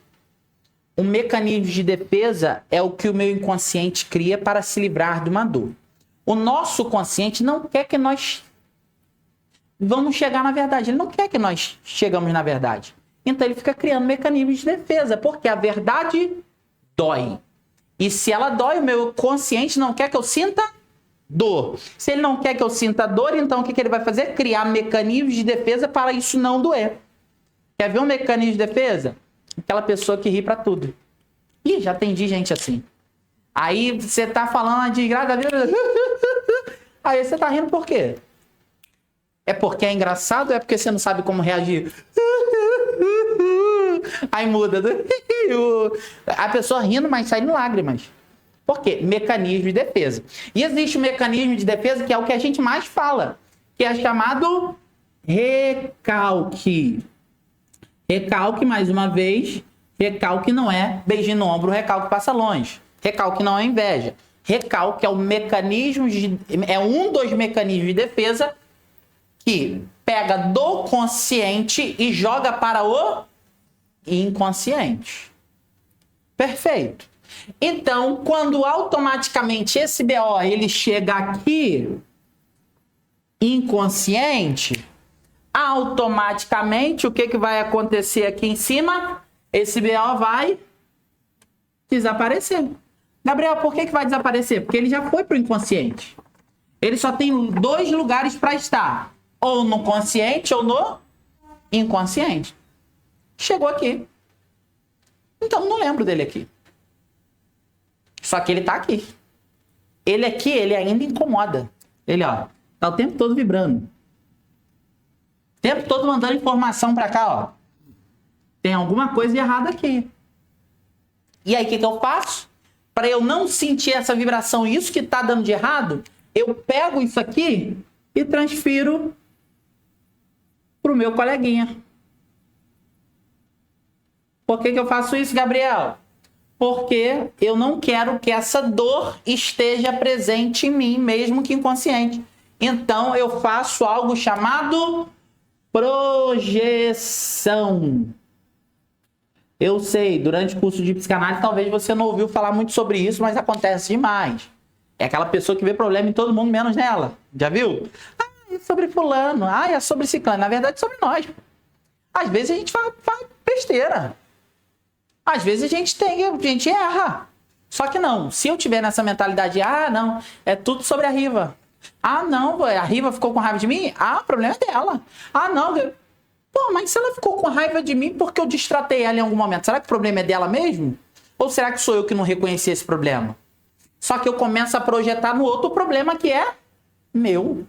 Um mecanismo de defesa é o que o meu inconsciente cria para se livrar de uma dor. O nosso consciente não quer que nós vamos chegar na verdade. Ele não quer que nós chegamos na verdade. Então ele fica criando mecanismos de defesa, porque a verdade dói. E se ela dói, o meu consciente não quer que eu sinta dor. Se ele não quer que eu sinta dor, então o que ele vai fazer? Criar mecanismos de defesa para isso não doer. Quer ver um mecanismo de defesa? Aquela pessoa que ri pra tudo. Ih, já atendi gente assim. Aí você tá falando de graça da vida. Aí você tá rindo por quê? É porque é engraçado ou é porque você não sabe como reagir? Aí muda. A pessoa rindo, mas saindo lágrimas. Por quê? Mecanismo de defesa. E existe um mecanismo de defesa que é o que a gente mais fala, que é chamado recalque. Recalque, mais uma vez, recalque não é beijinho no ombro, recalque passa longe. Recalque não é inveja. Recalque é um mecanismo é um dos mecanismos de defesa que pega do consciente e joga para o inconsciente. Perfeito. Então, quando automaticamente esse BO ele chega aqui inconsciente, automaticamente o que vai acontecer aqui em cima? Esse BO vai desaparecer. Gabriel, por que vai desaparecer? Porque ele já foi para o inconsciente. Ele só tem 2 lugares para estar. Ou no consciente ou no inconsciente. Chegou aqui. Então não lembro dele aqui. Só que ele tá aqui. Ele aqui, ele ainda incomoda. Ele, ó, tá o tempo todo vibrando. O tempo todo mandando informação pra cá, ó. Tem alguma coisa errada aqui. E aí, o que eu faço? Para eu não sentir essa vibração, isso que tá dando de errado, eu pego isso aqui e transfiro pro meu coleguinha. Por que eu faço isso, Gabriel? Porque eu não quero que essa dor esteja presente em mim, mesmo que inconsciente. Então, eu faço algo chamado projeção. Eu sei, durante o curso de psicanálise, talvez você não ouviu falar muito sobre isso, mas acontece demais. É aquela pessoa que vê problema em todo mundo, menos nela. Já viu? Ah, é sobre fulano. Ah, é sobre ciclano. Na verdade, é sobre nós. Às vezes a gente faz besteira. Às vezes a gente erra. Só que não. Se eu tiver nessa mentalidade, não, é tudo sobre a Riva. Ah, não, a Riva ficou com raiva de mim? Ah, o problema é dela. Ah, não. Pô, mas se ela ficou com raiva de mim porque eu distratei ela em algum momento, será que o problema é dela mesmo? Ou será que sou eu que não reconheci esse problema? Só que eu começo a projetar no outro problema que é meu.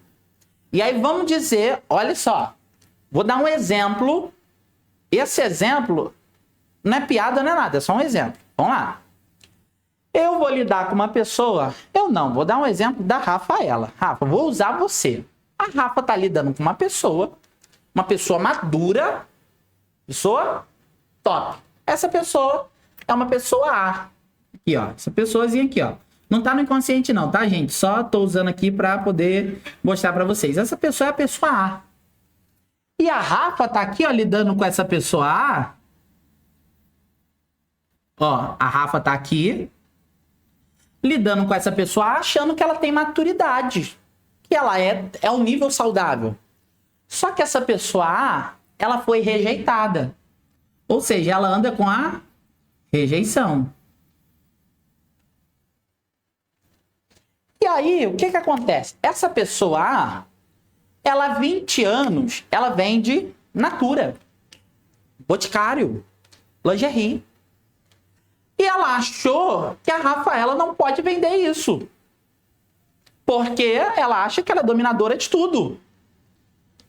E aí vamos dizer, olha só, vou dar um exemplo. Esse exemplo não é piada, não é nada, é só um exemplo. Vamos lá. Eu vou lidar com uma pessoa, vou dar um exemplo da Rafaela. Rafa, vou usar você. A Rafa tá lidando com uma pessoa madura, pessoa top. Essa pessoa é uma pessoa A. Aqui, ó, essa pessoazinha aqui, ó. Não tá no inconsciente não, tá, gente? Só tô usando aqui para poder mostrar para vocês. Essa pessoa é a pessoa A. E a Rafa tá aqui, ó, lidando com essa pessoa A. Ó, a Rafa tá aqui lidando com essa pessoa achando que ela tem maturidade, que ela é um nível saudável. Só que essa pessoa A, ela foi rejeitada. Ou seja, ela anda com a rejeição. E aí, o que que acontece? Essa pessoa A, ela há 20 anos, ela vende Natura, Boticário, lingerie. E ela achou que a Rafaela não pode vender isso. Porque ela acha que ela é dominadora de tudo.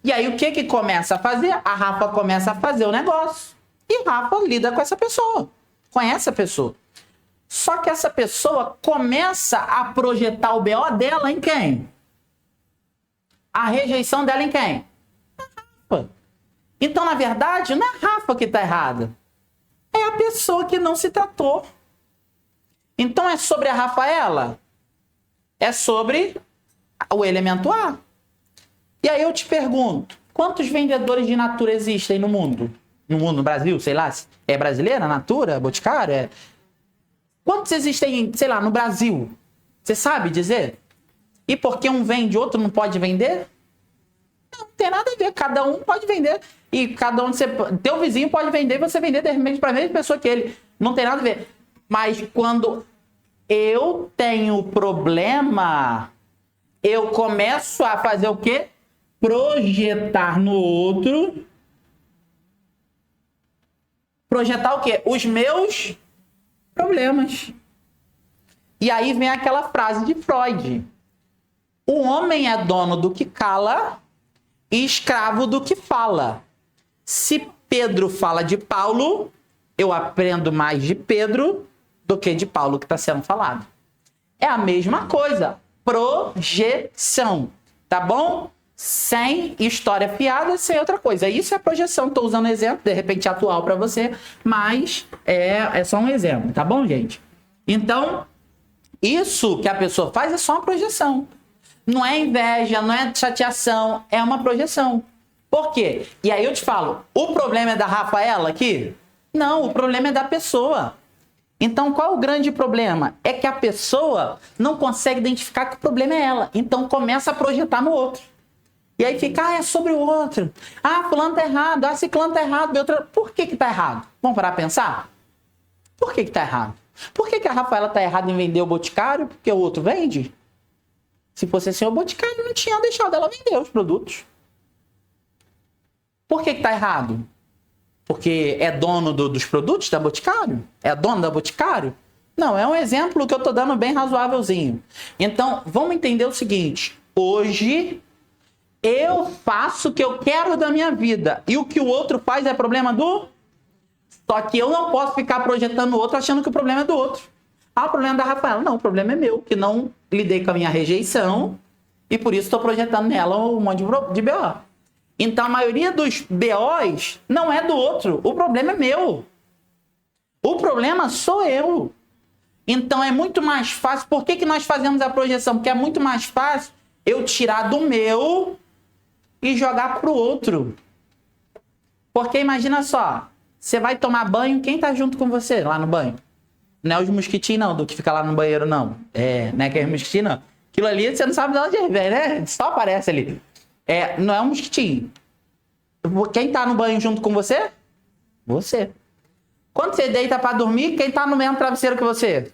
E aí, o que que começa a fazer? A Rafa começa a fazer o negócio. E a Rafa lida com essa pessoa. Conhece a pessoa. Só que essa pessoa começa a projetar o BO dela em quem? A rejeição dela em quem? A Rafa. Então, na verdade, não é a Rafa que está errada. É a pessoa que não se tratou. Então, é sobre a Rafaela? É sobre o elemento A. E aí eu te pergunto, quantos vendedores de Natura existem no mundo? No Brasil, sei lá, é brasileira, Natura, Boticário? Quantos existem, sei lá, no Brasil? Você sabe dizer? E porque um vende, outro não pode vender? Não tem nada a ver, cada um pode vender. E cada um, teu vizinho pode vender e você vender de repente para a mesma pessoa que ele. Não tem nada a ver. Mas quando eu tenho problema, eu começo a fazer o quê? Projetar no outro. Projetar o quê? Os meus problemas. E aí vem aquela frase de Freud. O homem é dono do que cala e escravo do que fala. Se Pedro fala de Paulo, eu aprendo mais de Pedro do que de Paulo que está sendo falado. É a mesma coisa. Projeção. Tá bom? Sem história fiada, sem outra coisa. Isso é projeção. Estou usando exemplo, de repente atual para você, mas é só um exemplo. Tá bom, gente? Então, isso que a pessoa faz é só uma projeção. Não é inveja, não é chateação, é uma projeção. Por quê? E aí eu te falo, o problema é da Rafaela aqui? Não, o problema é da pessoa. Então, qual é o grande problema? É que a pessoa não consegue identificar que o problema é ela. Então, começa a projetar no outro. E aí fica, é sobre o outro. Fulano tá errado, ciclano tá errado. Por que que tá errado? Vamos parar a pensar? Por que que tá errado? Por que que a Rafaela tá errada em vender o Boticário? Porque o outro vende? Se fosse assim, o Boticário não tinha deixado ela vender os produtos. Por que que tá errado? Porque é dono dos produtos da Boticário? É dono da Boticário? Não, é um exemplo que eu tô dando bem razoávelzinho. Então, vamos entender o seguinte. Hoje, eu faço o que eu quero da minha vida. E o que o outro faz é problema do... Só que eu não posso ficar projetando o outro achando que o problema é do outro. O problema é da Rafaela. Não, o problema é meu, que não lidei com a minha rejeição e por isso estou projetando nela um monte de BO. Então, a maioria dos BOs não é do outro. O problema é meu. O problema sou eu. Então, é muito mais fácil. Por que que nós fazemos a projeção? Porque é muito mais fácil eu tirar do meu e jogar pro outro. Porque imagina só, você vai tomar banho, quem tá junto com você lá no banho? Não é os mosquitinhos, não, do que fica lá no banheiro, não. Não é que é os mosquitinhos, não. Aquilo ali, você não sabe de onde vem, né? Só aparece ali. Não é um mosquitinho. Quem tá no banho junto com você? Você. Quando você deita pra dormir, quem tá no mesmo travesseiro que você?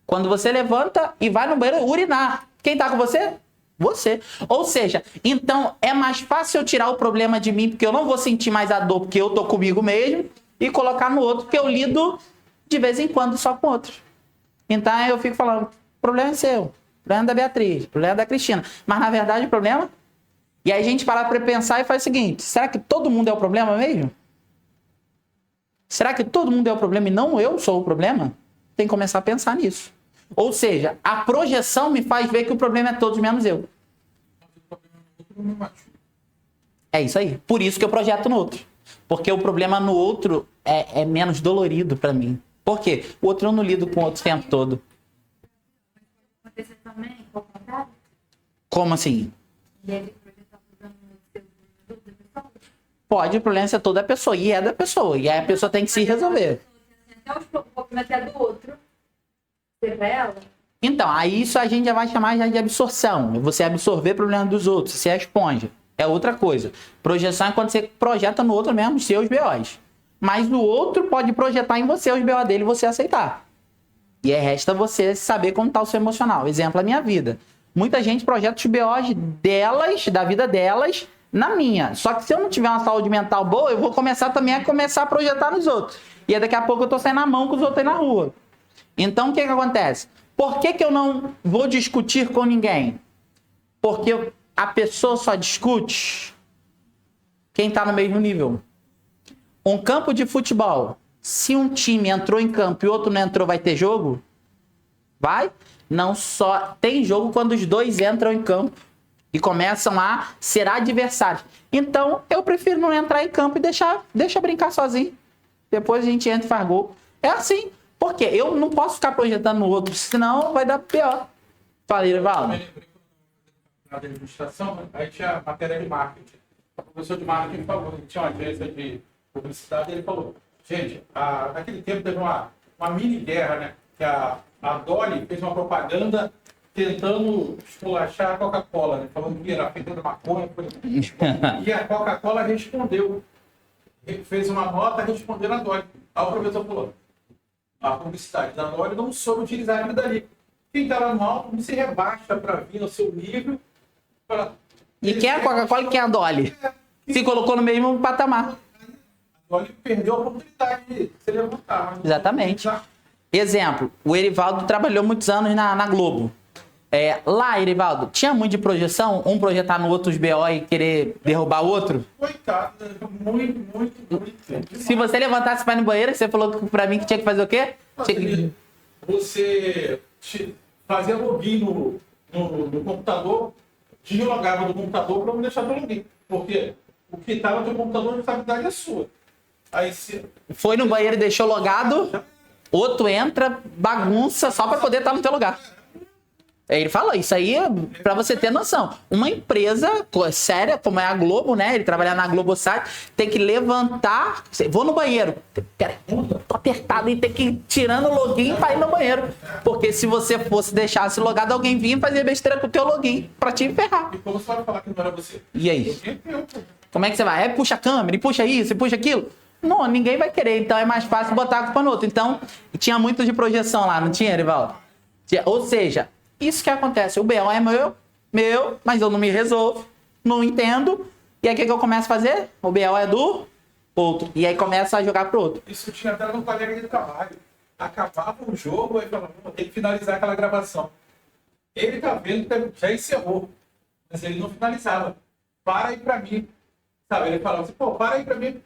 Quando você levanta e vai no banheiro urinar, quem tá com você? Você. Ou seja, então é mais fácil eu tirar o problema de mim, porque eu não vou sentir mais a dor, porque eu tô comigo mesmo, e colocar no outro, porque eu lido de vez em quando só com outro. Então eu fico falando, o problema é seu, o problema é da Beatriz, o problema é da Cristina. Mas na verdade o problema... E aí a gente para pra pensar e faz o seguinte, será que todo mundo é o problema mesmo? Será que todo mundo é o problema e não eu sou o problema? Tem que começar a pensar nisso. Ou seja, a projeção me faz ver que o problema é todos menos eu. É isso aí. Por isso que eu projeto no outro. Porque o problema no outro é menos dolorido pra mim. Por quê? O outro eu não lido com o outro o tempo todo. Acontecer também, ao contrário? Como assim? E ele projetar o problema no seu pessoa? Pode, o problema é toda a pessoa. E é da pessoa. E aí a pessoa tem que se resolver. Até o problema é do outro. Você revela. Então, aí isso a gente já vai chamar já de absorção. Você absorver problemas dos outros, você é a esponja. É outra coisa. Projeção é quando você projeta no outro mesmo os seus BOs. Mas o outro pode projetar em você os BO dele e você aceitar. E aí resta você saber como está o seu emocional. Exemplo, a minha vida. Muita gente projeta os BOs delas, da vida delas, na minha. Só que se eu não tiver uma saúde mental boa, eu vou começar também a projetar nos outros. E aí daqui a pouco eu tô saindo na mão com os outros aí na rua. Então o que acontece? Por que eu não vou discutir com ninguém? Porque a pessoa só discute quem tá no mesmo nível. Um campo de futebol, se um time entrou em campo e outro não entrou, vai ter jogo? Vai? Não só tem jogo quando os dois entram em campo e começam a ser adversários. Então, eu prefiro não entrar em campo e deixa brincar sozinho. Depois a gente entra e faz gol. É assim. Porque eu não posso ficar projetando no outro, senão vai dar pior. Fala, Irivaldo. Na administração, aí tinha matéria de marketing. O professor de marketing falou, ele tinha uma agência de publicidade, e ele falou, gente, naquele tempo teve uma mini guerra, né? Que a Dolly fez uma propaganda tentando esculachar a Coca-Cola, né? Falando que era feita de maconha. E a Coca-Cola respondeu. Ele fez uma nota respondendo a Dolly. Aí o professor falou, a publicidade da Dolly não soube utilizar aquilo dali. Quem estava no alto não se rebaixa para vir ao seu nível. E quem é a Coca-Cola e quem é a Dolly? Se colocou no mesmo patamar. A Dolly perdeu a oportunidade de se levantar. Exatamente. Exemplo, o Erivaldo trabalhou muitos anos na Globo. Lá, Erivaldo, tinha muito de projeção? Um projetar no outro os BO e querer derrubar o outro? Coitado, muito. Se você levantasse para ir no banheiro, você falou pra mim que tinha que fazer o quê? Você fazia login no computador, deslogava do computador para não deixar teu login. Porque o que estava no teu computador, a responsabilidade é sua. Aí se... Foi no banheiro e deixou logado, outro entra, bagunça, só para poder estar no teu lugar. Ele fala, isso aí é pra você ter noção. Uma empresa séria, como é a Globo, né? Ele trabalha na Globosat, tem que levantar. Vou no banheiro. Peraí, tô apertado e tem que ir tirando o login pra ir no banheiro. Porque se você fosse deixar logado, alguém vinha e fazia besteira com o teu login pra te ferrar. E como você vai falar que não era você? E aí? Como é que você vai? Puxa a câmera, e puxa isso, e puxa aquilo. Não, ninguém vai querer, então é mais fácil botar a culpa no outro. Então, tinha muito de projeção lá, não tinha, Erivaldo? Ou seja, isso que acontece, o BO é meu, mas eu não me resolvo, não entendo, e aí o que eu começo a fazer? O BO é do outro, e aí começa a jogar pro outro. Isso tinha até no colega de trabalho. Acabava o jogo, aí falava, vou ter que finalizar aquela gravação. Ele tá vendo que já encerrou, mas ele não finalizava. Para aí pra mim. Sabe, ele falava assim, para aí pra mim.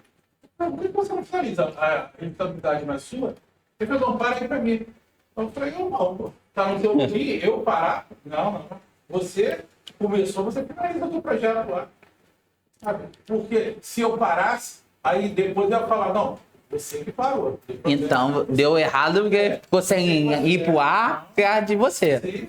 Por que você não finaliza? A responsabilidade não é sua? Ele falou, não, para aí pra mim. Eu falei, não, tá no seu login, eu parar? Não. Você começou, você finaliza o seu projeto lá. Sabe? Porque se eu parasse, aí depois eu ia falar, não, você que parou. Então, deu errado porque ficou sem ir pro ar, é de você. Sim.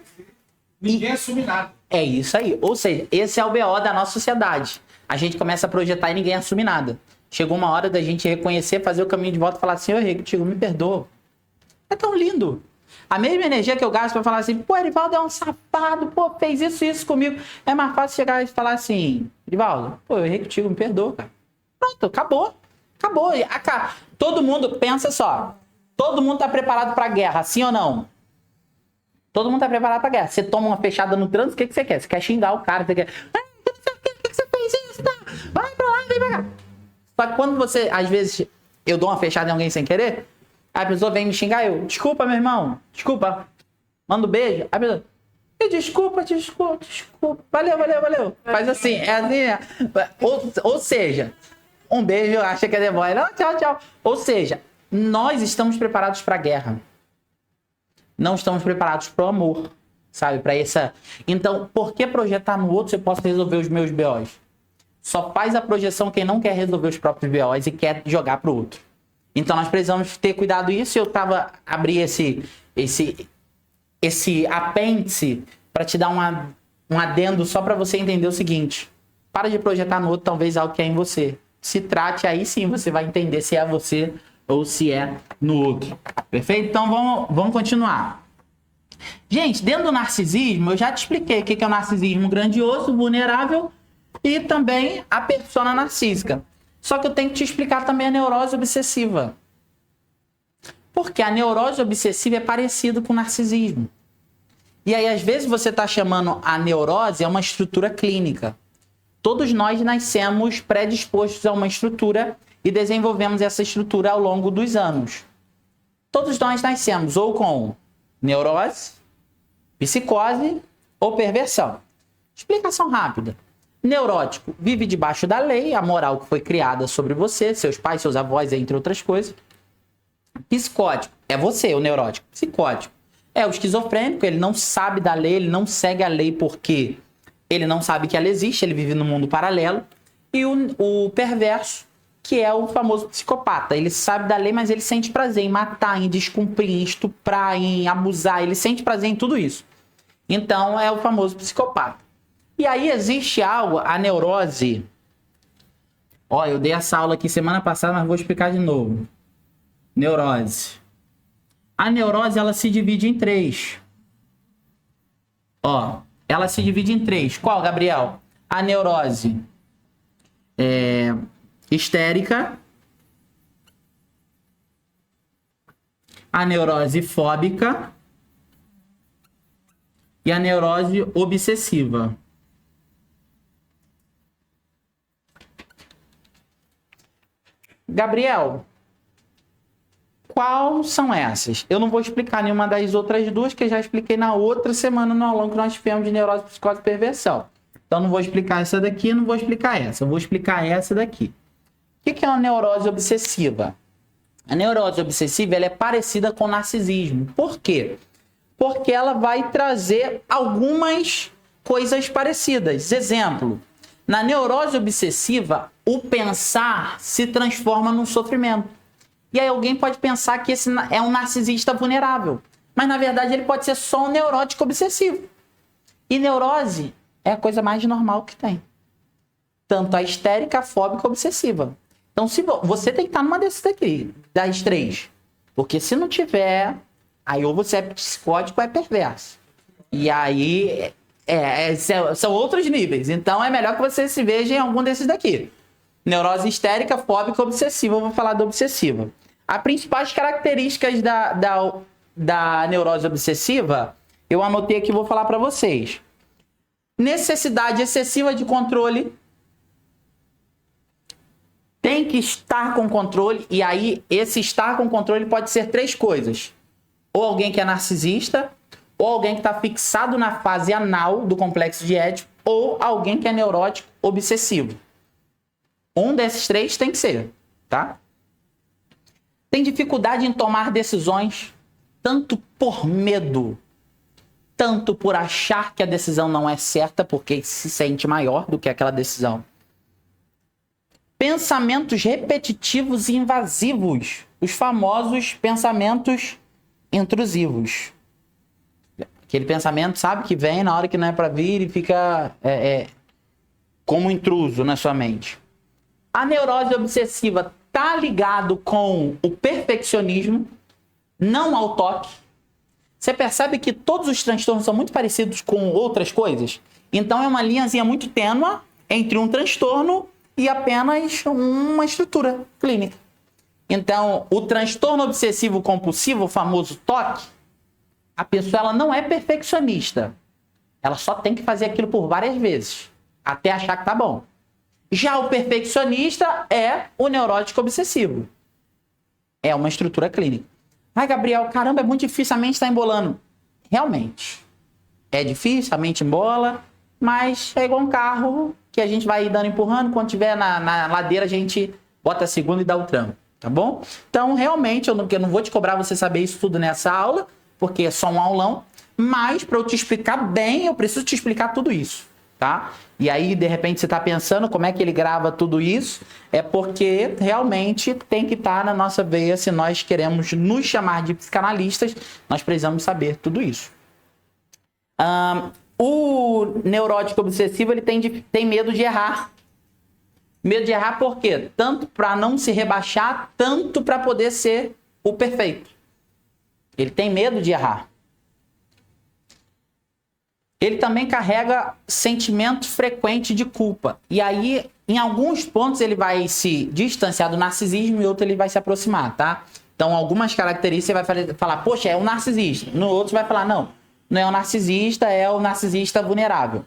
Ninguém assume nada. É isso aí. Ou seja, esse é o BO da nossa sociedade. A gente começa a projetar e ninguém assume nada. Chegou uma hora da gente reconhecer, fazer o caminho de volta e falar assim, eu errei contigo, me perdoa. É tão lindo. A mesma energia que eu gasto pra falar assim, pô, Erivaldo é um safado, pô, fez isso comigo. É mais fácil chegar e falar assim, Erivaldo, pô, eu errei contigo, me perdoa, cara. Pronto, acabou. Todo mundo, pensa só, todo mundo tá preparado pra guerra, sim ou não? Todo mundo tá preparado pra guerra. Você toma uma fechada no trânsito, o que você quer? Você quer xingar o cara, você quer... Por que você fez isso? Tá? Vai pra lá, vem pra cá. Só que quando você, às vezes, eu dou uma fechada em alguém sem querer, a pessoa vem me xingar, desculpa, meu irmão, desculpa. Manda um beijo. A pessoa, desculpa. Valeu. Faz assim, é assim. Ou seja, um beijo, acha que é demora. Não, tchau. Ou seja, nós estamos preparados para a guerra. Não estamos preparados para o amor, sabe? Para essa. Então, por que projetar no outro se eu posso resolver os meus BOs? Só faz a projeção quem não quer resolver os próprios BOs e quer jogar pro outro. Então nós precisamos ter cuidado disso. Eu abri esse apêndice para te dar um adendo só para você entender o seguinte. Para de projetar no outro talvez algo que é em você. Se trate, aí sim você vai entender se é você ou se é no outro. Perfeito? Então vamos continuar. Gente, dentro do narcisismo, eu já te expliquei o que é o narcisismo grandioso, vulnerável e também a persona narcísica. Só que eu tenho que te explicar também a neurose obsessiva. Porque a neurose obsessiva é parecida com o narcisismo. E aí, às vezes, você está chamando a neurose a uma estrutura clínica. Todos nós nascemos predispostos a uma estrutura e desenvolvemos essa estrutura ao longo dos anos. Todos nós nascemos ou com neurose, psicose ou perversão. Explicação rápida. Neurótico vive debaixo da lei, a moral que foi criada sobre você, seus pais, seus avós, entre outras coisas. Psicótico é você, o neurótico. Psicótico é o esquizofrênico, ele não sabe da lei, ele não segue a lei porque ele não sabe que ela existe, ele vive num mundo paralelo. E o perverso, que é o famoso psicopata. Ele sabe da lei, mas ele sente prazer em matar, em descumprir, em estuprar, em abusar. Ele sente prazer em tudo isso. Então, é o famoso psicopata. E aí existe algo, a neurose. Ó, eu dei essa aula aqui semana passada, mas vou explicar de novo. Neurose. A neurose, ela se divide em 3. Ó, ela se divide em 3. Qual, Gabriel? A neurose histérica, a neurose fóbica e a neurose obsessiva. Gabriel, qual são essas? Eu não vou explicar nenhuma das outras duas, que eu já expliquei na outra semana no aulão que nós tivemos de neurose, psicose e perversão. Então, não vou explicar essa daqui, não vou explicar essa. Eu vou explicar essa daqui. O que é uma neurose obsessiva? A neurose obsessiva ela é parecida com o narcisismo. Por quê? Porque ela vai trazer algumas coisas parecidas. Exemplo, na neurose obsessiva, o pensar se transforma num sofrimento. E aí alguém pode pensar que esse é um narcisista vulnerável. Mas, na verdade, ele pode ser só um neurótico obsessivo. E neurose é a coisa mais normal que tem. Tanto a histérica, a fóbica, a obsessiva. Então, se você tem que estar numa desses daqui, das 3. Porque se não tiver, aí ou você é psicótico ou é perverso. E aí, são outros níveis. Então, é melhor que você se veja em algum desses daqui. Neurose histérica, fóbica, obsessiva. Eu vou falar da obsessiva. As principais características da neurose obsessiva, eu anotei aqui e vou falar para vocês. Necessidade excessiva de controle. Tem que estar com controle. E aí, esse estar com controle pode ser 3 coisas. Ou alguém que é narcisista, ou alguém que está fixado na fase anal do complexo de Édipo, ou alguém que é neurótico obsessivo. Um desses 3 tem que ser, tá? Tem dificuldade em tomar decisões, tanto por medo, tanto por achar que a decisão não é certa, porque se sente maior do que aquela decisão. Pensamentos repetitivos e invasivos, os famosos pensamentos intrusivos. Aquele pensamento, sabe, que vem na hora que não é para vir e fica como intruso na sua mente. A neurose obsessiva está ligado com o perfeccionismo, não ao toque. Você percebe que todos os transtornos são muito parecidos com outras coisas? Então é uma linhazinha muito tênue entre um transtorno e apenas uma estrutura clínica. Então, o transtorno obsessivo compulsivo, o famoso TOC, a pessoa ela não é perfeccionista. Ela só tem que fazer aquilo por várias vezes, até achar que tá bom. Já o perfeccionista é o neurótico obsessivo. É uma estrutura clínica. Ai, Gabriel, caramba, é muito difícil, a mente está embolando. Realmente. É difícil, a mente embola, mas é igual um carro que a gente vai dando empurrando, quando tiver na ladeira a gente bota a segunda e dá o tranco, tá bom? Então, realmente, eu não vou te cobrar você saber isso tudo nessa aula, porque é só um aulão, mas para eu te explicar bem, eu preciso te explicar tudo isso, tá? E aí, de repente, você está pensando como é que ele grava tudo isso, é porque realmente tem que estar na nossa veia, se nós queremos nos chamar de psicanalistas, nós precisamos saber tudo isso. O neurótico obsessivo ele tem medo de errar. Medo de errar por quê? Tanto para não se rebaixar, tanto para poder ser o perfeito. Ele tem medo de errar. ele também carrega sentimento frequente de culpa. E aí, em alguns pontos, ele vai se distanciar do narcisismo e outro ele vai se aproximar, tá? Então, algumas características você vai falar, poxa, é um narcisista. No outro, você vai falar, não, não é um narcisista, é o narcisista vulnerável.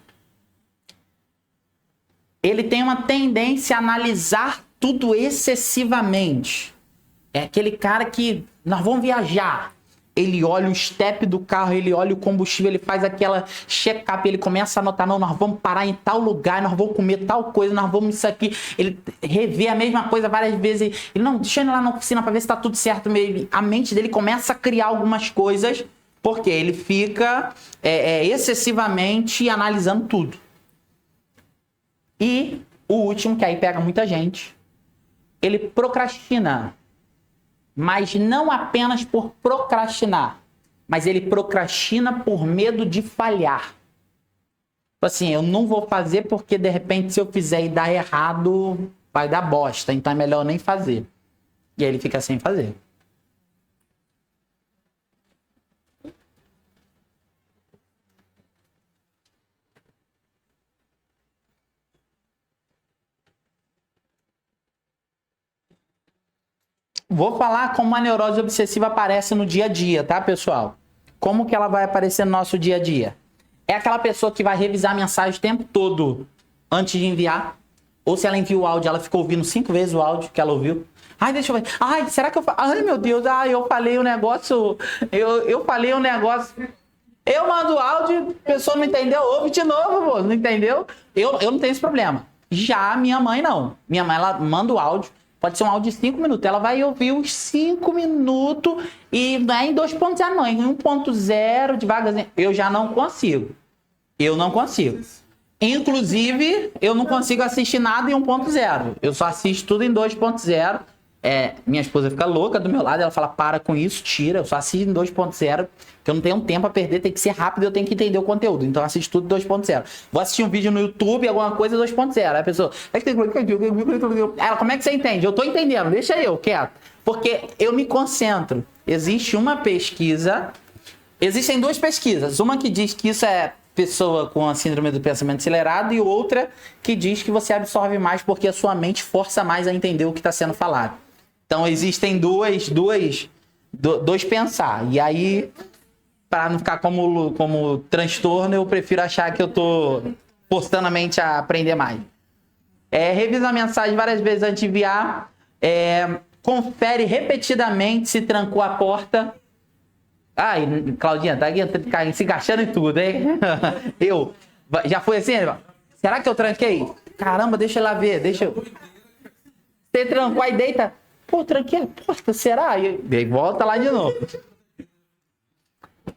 Ele tem uma tendência a analisar tudo excessivamente. É aquele cara que, nós vamos viajar. Ele olha o step do carro, ele olha o combustível, ele faz aquela check-up, ele começa a anotar, não, nós vamos parar em tal lugar, nós vamos comer tal coisa, nós vamos isso aqui. Ele revê a mesma coisa várias vezes. Ele, não, deixa eu ir lá na oficina para ver se tá tudo certo mesmo. A mente dele começa a criar algumas coisas, porque ele fica excessivamente analisando tudo. E o último, que aí pega muita gente, ele procrastina. Mas não apenas por procrastinar, mas ele procrastina por medo de falhar. Assim, eu não vou fazer porque de repente se eu fizer e dar errado, vai dar bosta, então é melhor nem fazer. E aí ele fica sem fazer. Vou falar como a neurose obsessiva aparece no dia a dia, tá, pessoal? Como que ela vai aparecer no nosso dia a dia? É aquela pessoa que vai revisar a mensagem o tempo todo antes de enviar. Ou se ela enviou o áudio, ela ficou ouvindo 5 vezes o áudio que ela ouviu. Ai, deixa eu ver. Ai, será que eu... Ai, meu Deus. Ai, eu falei um negócio... Eu falei um negócio... Eu mando o áudio, a pessoa não entendeu, ouve de novo, pô, não entendeu? Eu não tenho esse problema. Já minha mãe, não. Minha mãe, ela manda o áudio. Pode ser um áudio de 5 minutos. Ela vai ouvir os 5 minutos e não é em 2.0, não. Em 1.0, devagarzinho. Eu já não consigo. Eu não consigo. Inclusive, eu não consigo assistir nada em 1.0. Eu só assisto tudo em 2.0. Minha esposa fica louca do meu lado. Ela fala, para com isso, tira. Eu só assisto em 2.0. Porque eu não tenho tempo a perder. Tem que ser rápido, eu tenho que entender o conteúdo. Então eu assisto tudo em 2.0. Vou assistir um vídeo no YouTube, alguma coisa 2.0. Aí a pessoa... Ela, como é que você entende? Eu tô entendendo, deixa eu, quieto. Porque eu me concentro. Existe uma pesquisa... Existem 2 pesquisas. Uma que diz que isso é pessoa com a síndrome do pensamento acelerado e outra que diz que você absorve mais porque a sua mente força mais a entender o que está sendo falado. Então existem dois pensar. E aí, para não ficar como transtorno, eu prefiro achar que eu tô forçando a mente a aprender mais. Revisa a mensagem várias vezes antes de enviar. Confere repetidamente se trancou a porta. Ai, Claudinha, tá aqui se gastando em tudo, hein? Já foi assim? Será que eu tranquei? Caramba, deixa eu lá ver, Você trancou aí, deita. Pô, tranquei a porta, será? E volta lá de novo.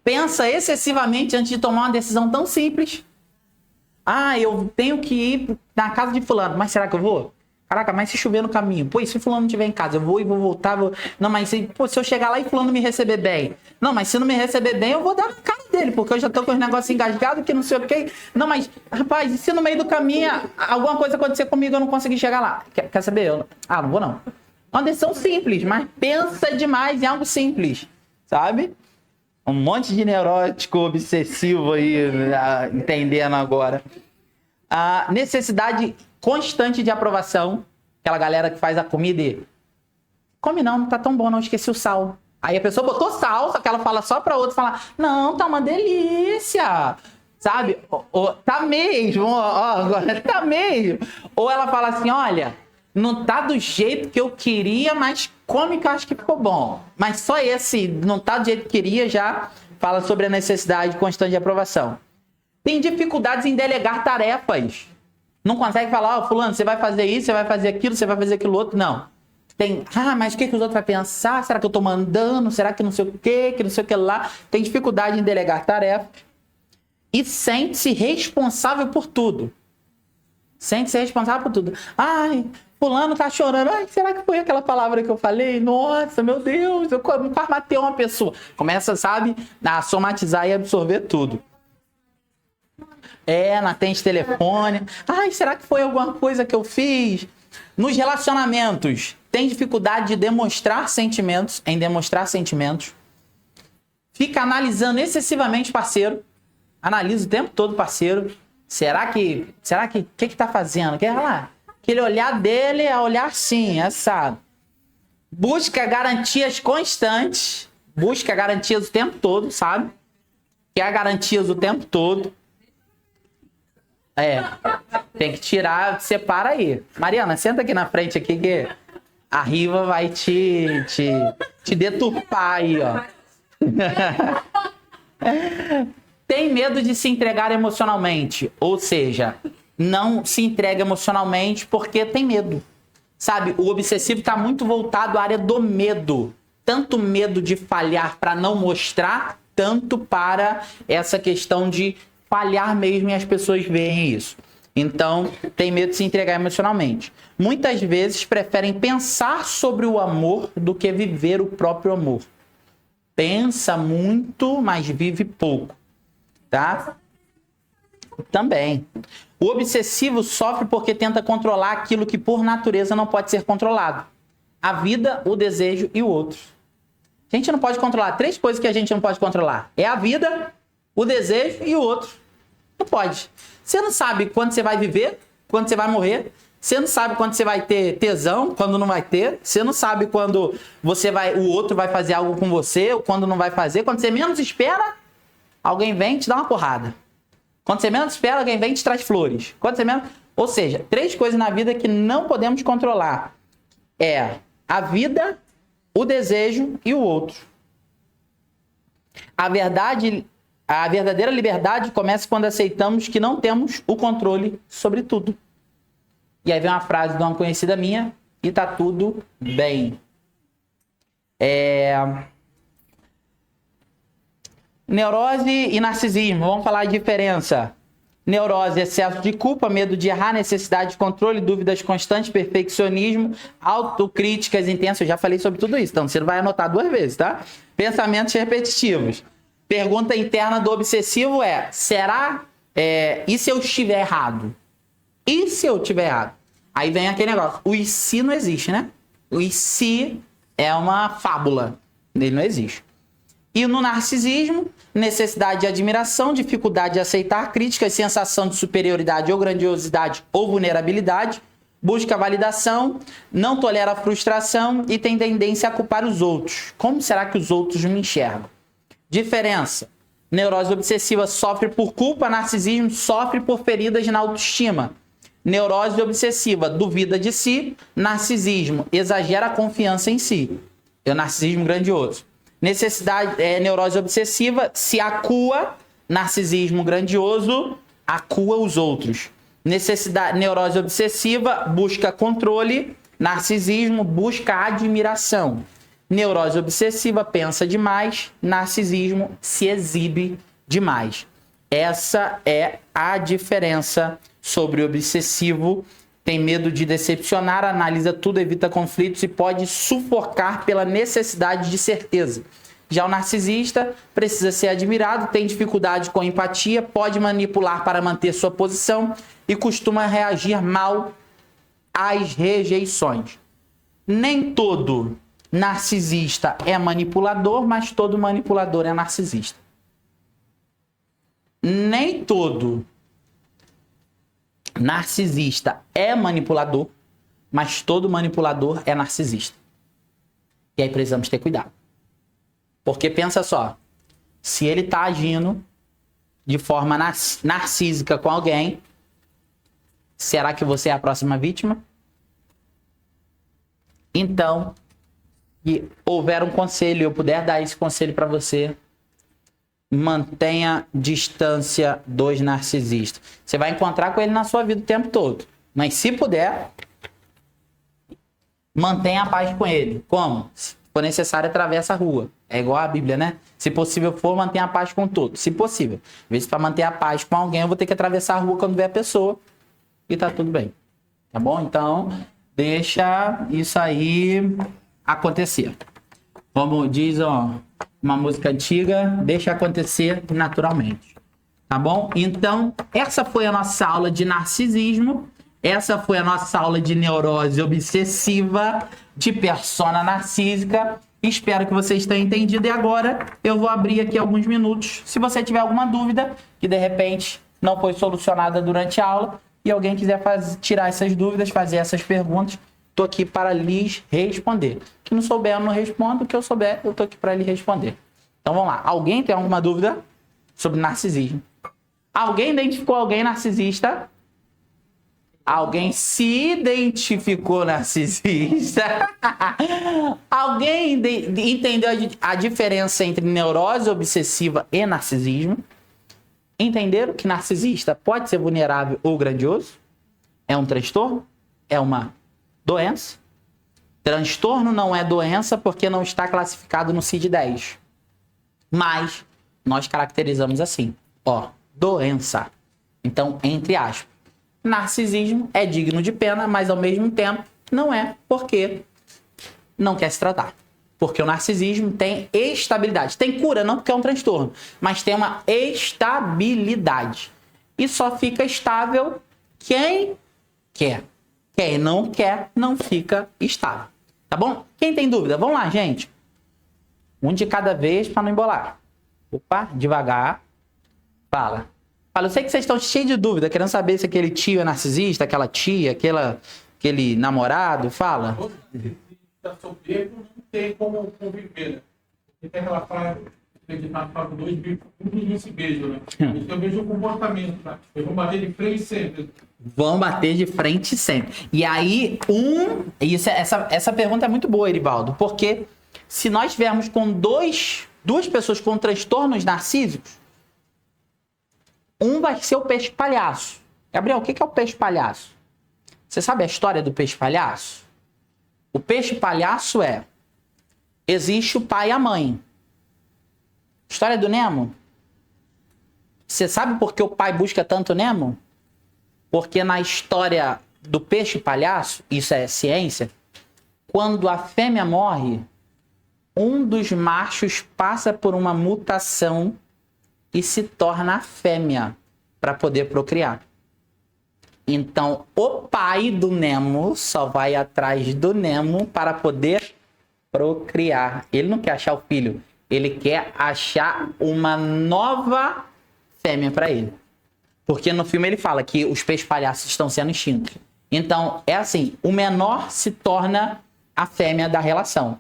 Pensa excessivamente antes de tomar uma decisão tão simples. Ah, eu tenho que ir na casa de fulano, mas será que eu vou? Caraca, mas se chover no caminho? Pô, e se fulano não estiver em casa? Eu vou e vou voltar? Não, mas se eu chegar lá e fulano me receber bem? Não, mas se não me receber bem, eu vou dar na cara dele, porque eu já tô com os negócios engasgados, que não sei o quê. Não, mas, rapaz, e se no meio do caminho alguma coisa acontecer comigo e eu não conseguir chegar lá? Quer saber? Não vou não. Uma decisão simples, mas pensa demais em algo simples, sabe? Um monte de neurótico obsessivo aí, entendendo agora. A necessidade constante de aprovação. Aquela galera que faz a comida e... Come não tá tão bom, não, esqueci o sal. Aí a pessoa botou sal, só que ela fala só pra outra, fala, não, tá uma delícia. Sabe? Tá mesmo, tá mesmo. Ou ela fala assim, olha, não tá do jeito que eu queria, mas come que eu acho que ficou bom. Mas só esse não tá do jeito que queria já fala sobre a necessidade constante de aprovação. Tem dificuldades em delegar tarefas. Não consegue falar, fulano, você vai fazer isso, você vai fazer aquilo, você vai fazer aquilo outro. Não. Tem, mas o que os outros vão pensar? Será que eu tô mandando? Será que não sei o quê? Que não sei o que lá? Tem dificuldade em delegar tarefas. E sente-se responsável por tudo. Sente-se responsável por tudo. Ai, fulano tá chorando. Ai, será que foi aquela palavra que eu falei? Nossa, meu Deus, eu quase matei uma pessoa. Começa, sabe, a somatizar e absorver tudo. Não atende telefone. Ai, será que foi alguma coisa que eu fiz? Nos relacionamentos, tem dificuldade de demonstrar sentimentos, Fica analisando excessivamente o parceiro. Analisa o tempo todo, parceiro. Será que tá fazendo? Quer lá? Aquele olhar dele é olhar sim, essa. Busca garantias constantes. Busca garantias o tempo todo, sabe? Quer garantias o tempo todo. Tem que tirar, separa aí. Mariana, senta aqui na frente aqui que a Riva vai te deturpar aí, ó. Tem medo de se entregar emocionalmente, ou seja, não se entrega emocionalmente porque tem medo. Sabe, o obsessivo está muito voltado à área do medo. Tanto medo de falhar para não mostrar, tanto para essa questão de falhar mesmo e as pessoas veem isso. Então, tem medo de se entregar emocionalmente. Muitas vezes preferem pensar sobre o amor do que viver o próprio amor. Pensa muito, mas vive pouco. Tá? Também. O obsessivo sofre porque tenta controlar aquilo que por natureza não pode ser controlado. A vida, o desejo e o outro. A gente não pode controlar 3 coisas que a gente não pode controlar. É a vida, o desejo e o outro. Não pode. Você não sabe quando você vai viver, quando você vai morrer. Você não sabe quando você vai ter tesão, quando não vai ter. Você não sabe quando o outro vai fazer algo com você, ou quando não vai fazer. Quando você menos espera, alguém vem e te dá uma porrada. Quando você menos espera, alguém vem e te traz flores. Quando você menos... Ou seja, 3 coisas na vida que não podemos controlar. É a vida, o desejo e o outro. A verdadeira liberdade começa quando aceitamos que não temos o controle sobre tudo. E aí vem uma frase de uma conhecida minha, e tá tudo bem. Neurose e narcisismo. Vamos falar a diferença. Neurose, excesso de culpa, medo de errar, necessidade de controle, dúvidas constantes, perfeccionismo, autocríticas intensas. Eu já falei sobre tudo isso, então você vai anotar 2 vezes, tá? Pensamentos repetitivos. Pergunta interna do obsessivo é: será? E se eu estiver errado? E se eu estiver errado? Aí vem aquele negócio. O e se não existe, né? O e se é uma fábula. Ele não existe. E no narcisismo, necessidade de admiração, dificuldade de aceitar críticas, sensação de superioridade ou grandiosidade ou vulnerabilidade, busca validação, não tolera frustração e tem tendência a culpar os outros. Como será que os outros me enxergam? Diferença. Neurose obsessiva sofre por culpa, narcisismo sofre por feridas na autoestima. Neurose obsessiva duvida de si, narcisismo exagera a confiança em si. É o narcisismo grandioso. Neurose obsessiva se acua, narcisismo grandioso acua os outros. Neurose obsessiva busca controle, narcisismo busca admiração. Neurose obsessiva pensa demais, narcisismo se exibe demais. Essa é a diferença sobre o obsessivo. Tem medo de decepcionar, analisa tudo, evita conflitos e pode sufocar pela necessidade de certeza. Já o narcisista precisa ser admirado, tem dificuldade com empatia, pode manipular para manter sua posição e costuma reagir mal às rejeições. Nem todo narcisista é manipulador, mas todo manipulador é narcisista. Nem todo narcisista é manipulador, mas todo manipulador é narcisista. E aí precisamos ter cuidado. Porque pensa só, se ele está agindo de forma narcísica com alguém, será que você é a próxima vítima? Então, se houver um conselho, eu puder dar esse conselho para você, mantenha distância dos narcisistas. Você vai encontrar com ele na sua vida o tempo todo. Mas se puder, mantenha a paz com ele. Como? Se for necessário, atravessa a rua. É igual a Bíblia, né? Se possível for, mantenha a paz com todos. Se possível. Às vezes, para manter a paz com alguém, eu vou ter que atravessar a rua quando ver a pessoa. E tá tudo bem. Tá bom? Então, deixa isso aí acontecer. Como diz, uma música antiga, deixa acontecer naturalmente. Tá bom? Então, essa foi a nossa aula de narcisismo. Essa foi a nossa aula de neurose obsessiva, de persona narcísica. Espero que vocês tenham entendido. E agora eu vou abrir aqui alguns minutos. Se você tiver alguma dúvida que de repente não foi solucionada durante a aula e alguém quiser tirar essas dúvidas, fazer essas perguntas, estou aqui para lhes responder. Que não souber, eu não respondo. O que eu souber, eu estou aqui para lhe responder. Então vamos lá. Alguém tem alguma dúvida sobre narcisismo? Alguém identificou alguém narcisista? Alguém se identificou narcisista? Alguém entendeu a diferença entre neurose obsessiva e narcisismo? Entenderam que narcisista pode ser vulnerável ou grandioso? É um transtorno? É uma doença? Transtorno não é doença porque não está classificado no CID-10. Mas nós caracterizamos assim, ó, doença. Então, entre aspas, narcisismo é digno de pena, mas ao mesmo tempo não é, porque não quer se tratar. Porque o narcisismo tem estabilidade. Tem cura, não porque é um transtorno, mas tem uma estabilidade. E só fica estável quem quer. Quem não quer, não fica estável. Tá bom? Quem tem dúvida? Vamos lá, gente. Um de cada vez para não embolar. Opa, devagar. Fala. Eu sei que vocês estão cheios de dúvida, querendo saber se aquele tio é narcisista, aquela tia, aquele namorado. Fala. Está soberbo, não tem como conviver, né? E tem aquela frase, acreditar para dois não se beijam, né? Eu vejo o comportamento, tá? Eu vou bater de frente sempre. Vão bater de frente sempre. E aí, essa pergunta é muito boa, Erivaldo, porque se nós tivermos com duas pessoas com transtornos narcísicos, um vai ser o peixe palhaço. Gabriel, o que é o peixe palhaço? Você sabe a história do peixe palhaço? O peixe palhaço existe o pai e a mãe. História do Nemo? Você sabe por que o pai busca tanto o Nemo? Porque na história do peixe palhaço, isso é ciência, quando a fêmea morre, um dos machos passa por uma mutação e se torna a fêmea para poder procriar. Então, o pai do Nemo só vai atrás do Nemo para poder procriar. Ele não quer achar o filho, ele quer achar uma nova fêmea para ele. Porque no filme ele fala que os peixes palhaços estão sendo extintos. Então, é assim, o menor se torna a fêmea da relação.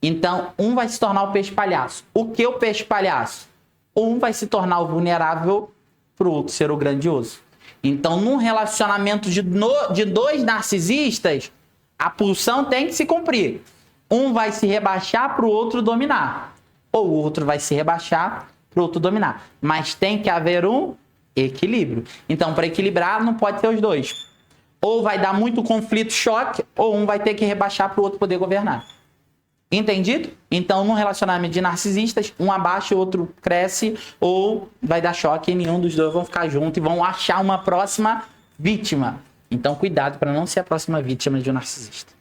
Então, um vai se tornar o peixe palhaço. O que o peixe palhaço? Um vai se tornar o vulnerável para o outro ser o grandioso. Então, num relacionamento de dois narcisistas, a pulsão tem que se cumprir. Um vai se rebaixar para o outro dominar. Ou o outro vai se rebaixar para o outro dominar. Mas tem que haver um equilíbrio. Então, para equilibrar, não pode ter os dois. Ou vai dar muito conflito, choque, ou um vai ter que rebaixar para o outro poder governar. Entendido? Então, num relacionamento de narcisistas, um abaixa, o outro cresce, ou vai dar choque e nenhum dos dois vão ficar junto e vão achar uma próxima vítima. Então, cuidado para não ser a próxima vítima de um narcisista.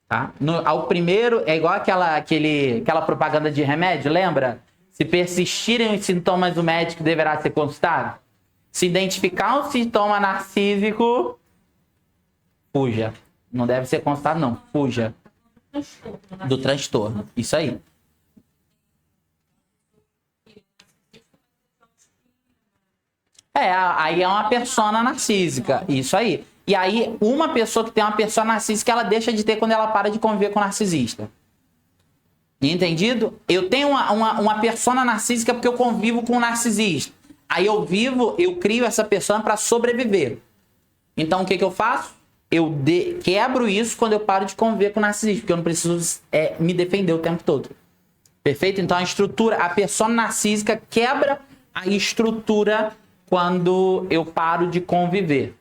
Tá? Ao primeiro, é igual aquela propaganda de remédio, lembra? Se persistirem os sintomas, o médico deverá ser consultado. Se identificar um sintoma narcísico, fuja. Não deve ser consultado, não. Fuja. Do transtorno. Isso aí. Aí é uma persona narcísica. Isso aí. E aí, uma pessoa que tem uma persona narcísica, ela deixa de ter quando ela para de conviver com o narcisista. Entendido? Eu tenho uma persona narcísica porque eu convivo com o narcisista. Aí eu crio essa persona para sobreviver. Então, o que eu faço? Eu quebro isso quando eu paro de conviver com o narcisista, porque eu não preciso me defender o tempo todo. Perfeito? Então, a persona narcísica quebra a estrutura quando eu paro de conviver.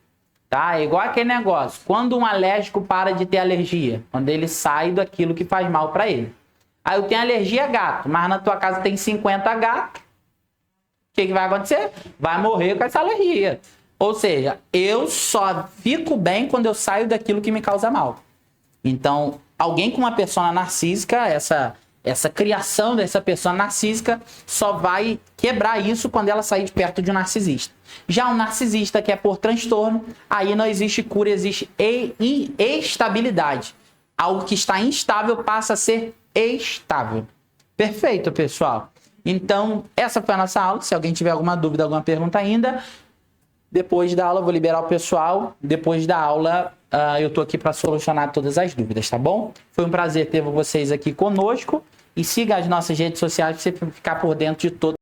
Tá? É igual aquele negócio. Quando um alérgico para de ter alergia, quando ele sai daquilo que faz mal para ele. Aí eu tenho alergia a gato, mas na tua casa tem 50 gatos. O que vai acontecer? Vai morrer com essa alergia. Ou seja, eu só fico bem quando eu saio daquilo que me causa mal. Então, alguém com uma persona narcísica, essa criação dessa persona narcísica, só vai quebrar isso quando ela sair de perto de um narcisista. Já um narcisista que é por transtorno, aí não existe cura, existe estabilidade. algo que está instável passa a ser estável. Perfeito, pessoal. Então, essa foi a nossa aula. Se alguém tiver alguma dúvida, alguma pergunta ainda, depois da aula eu vou liberar o pessoal. Depois da aula, eu estou aqui para solucionar todas as dúvidas, tá bom? Foi um prazer ter vocês aqui conosco. E siga as nossas redes sociais para você ficar por dentro de todo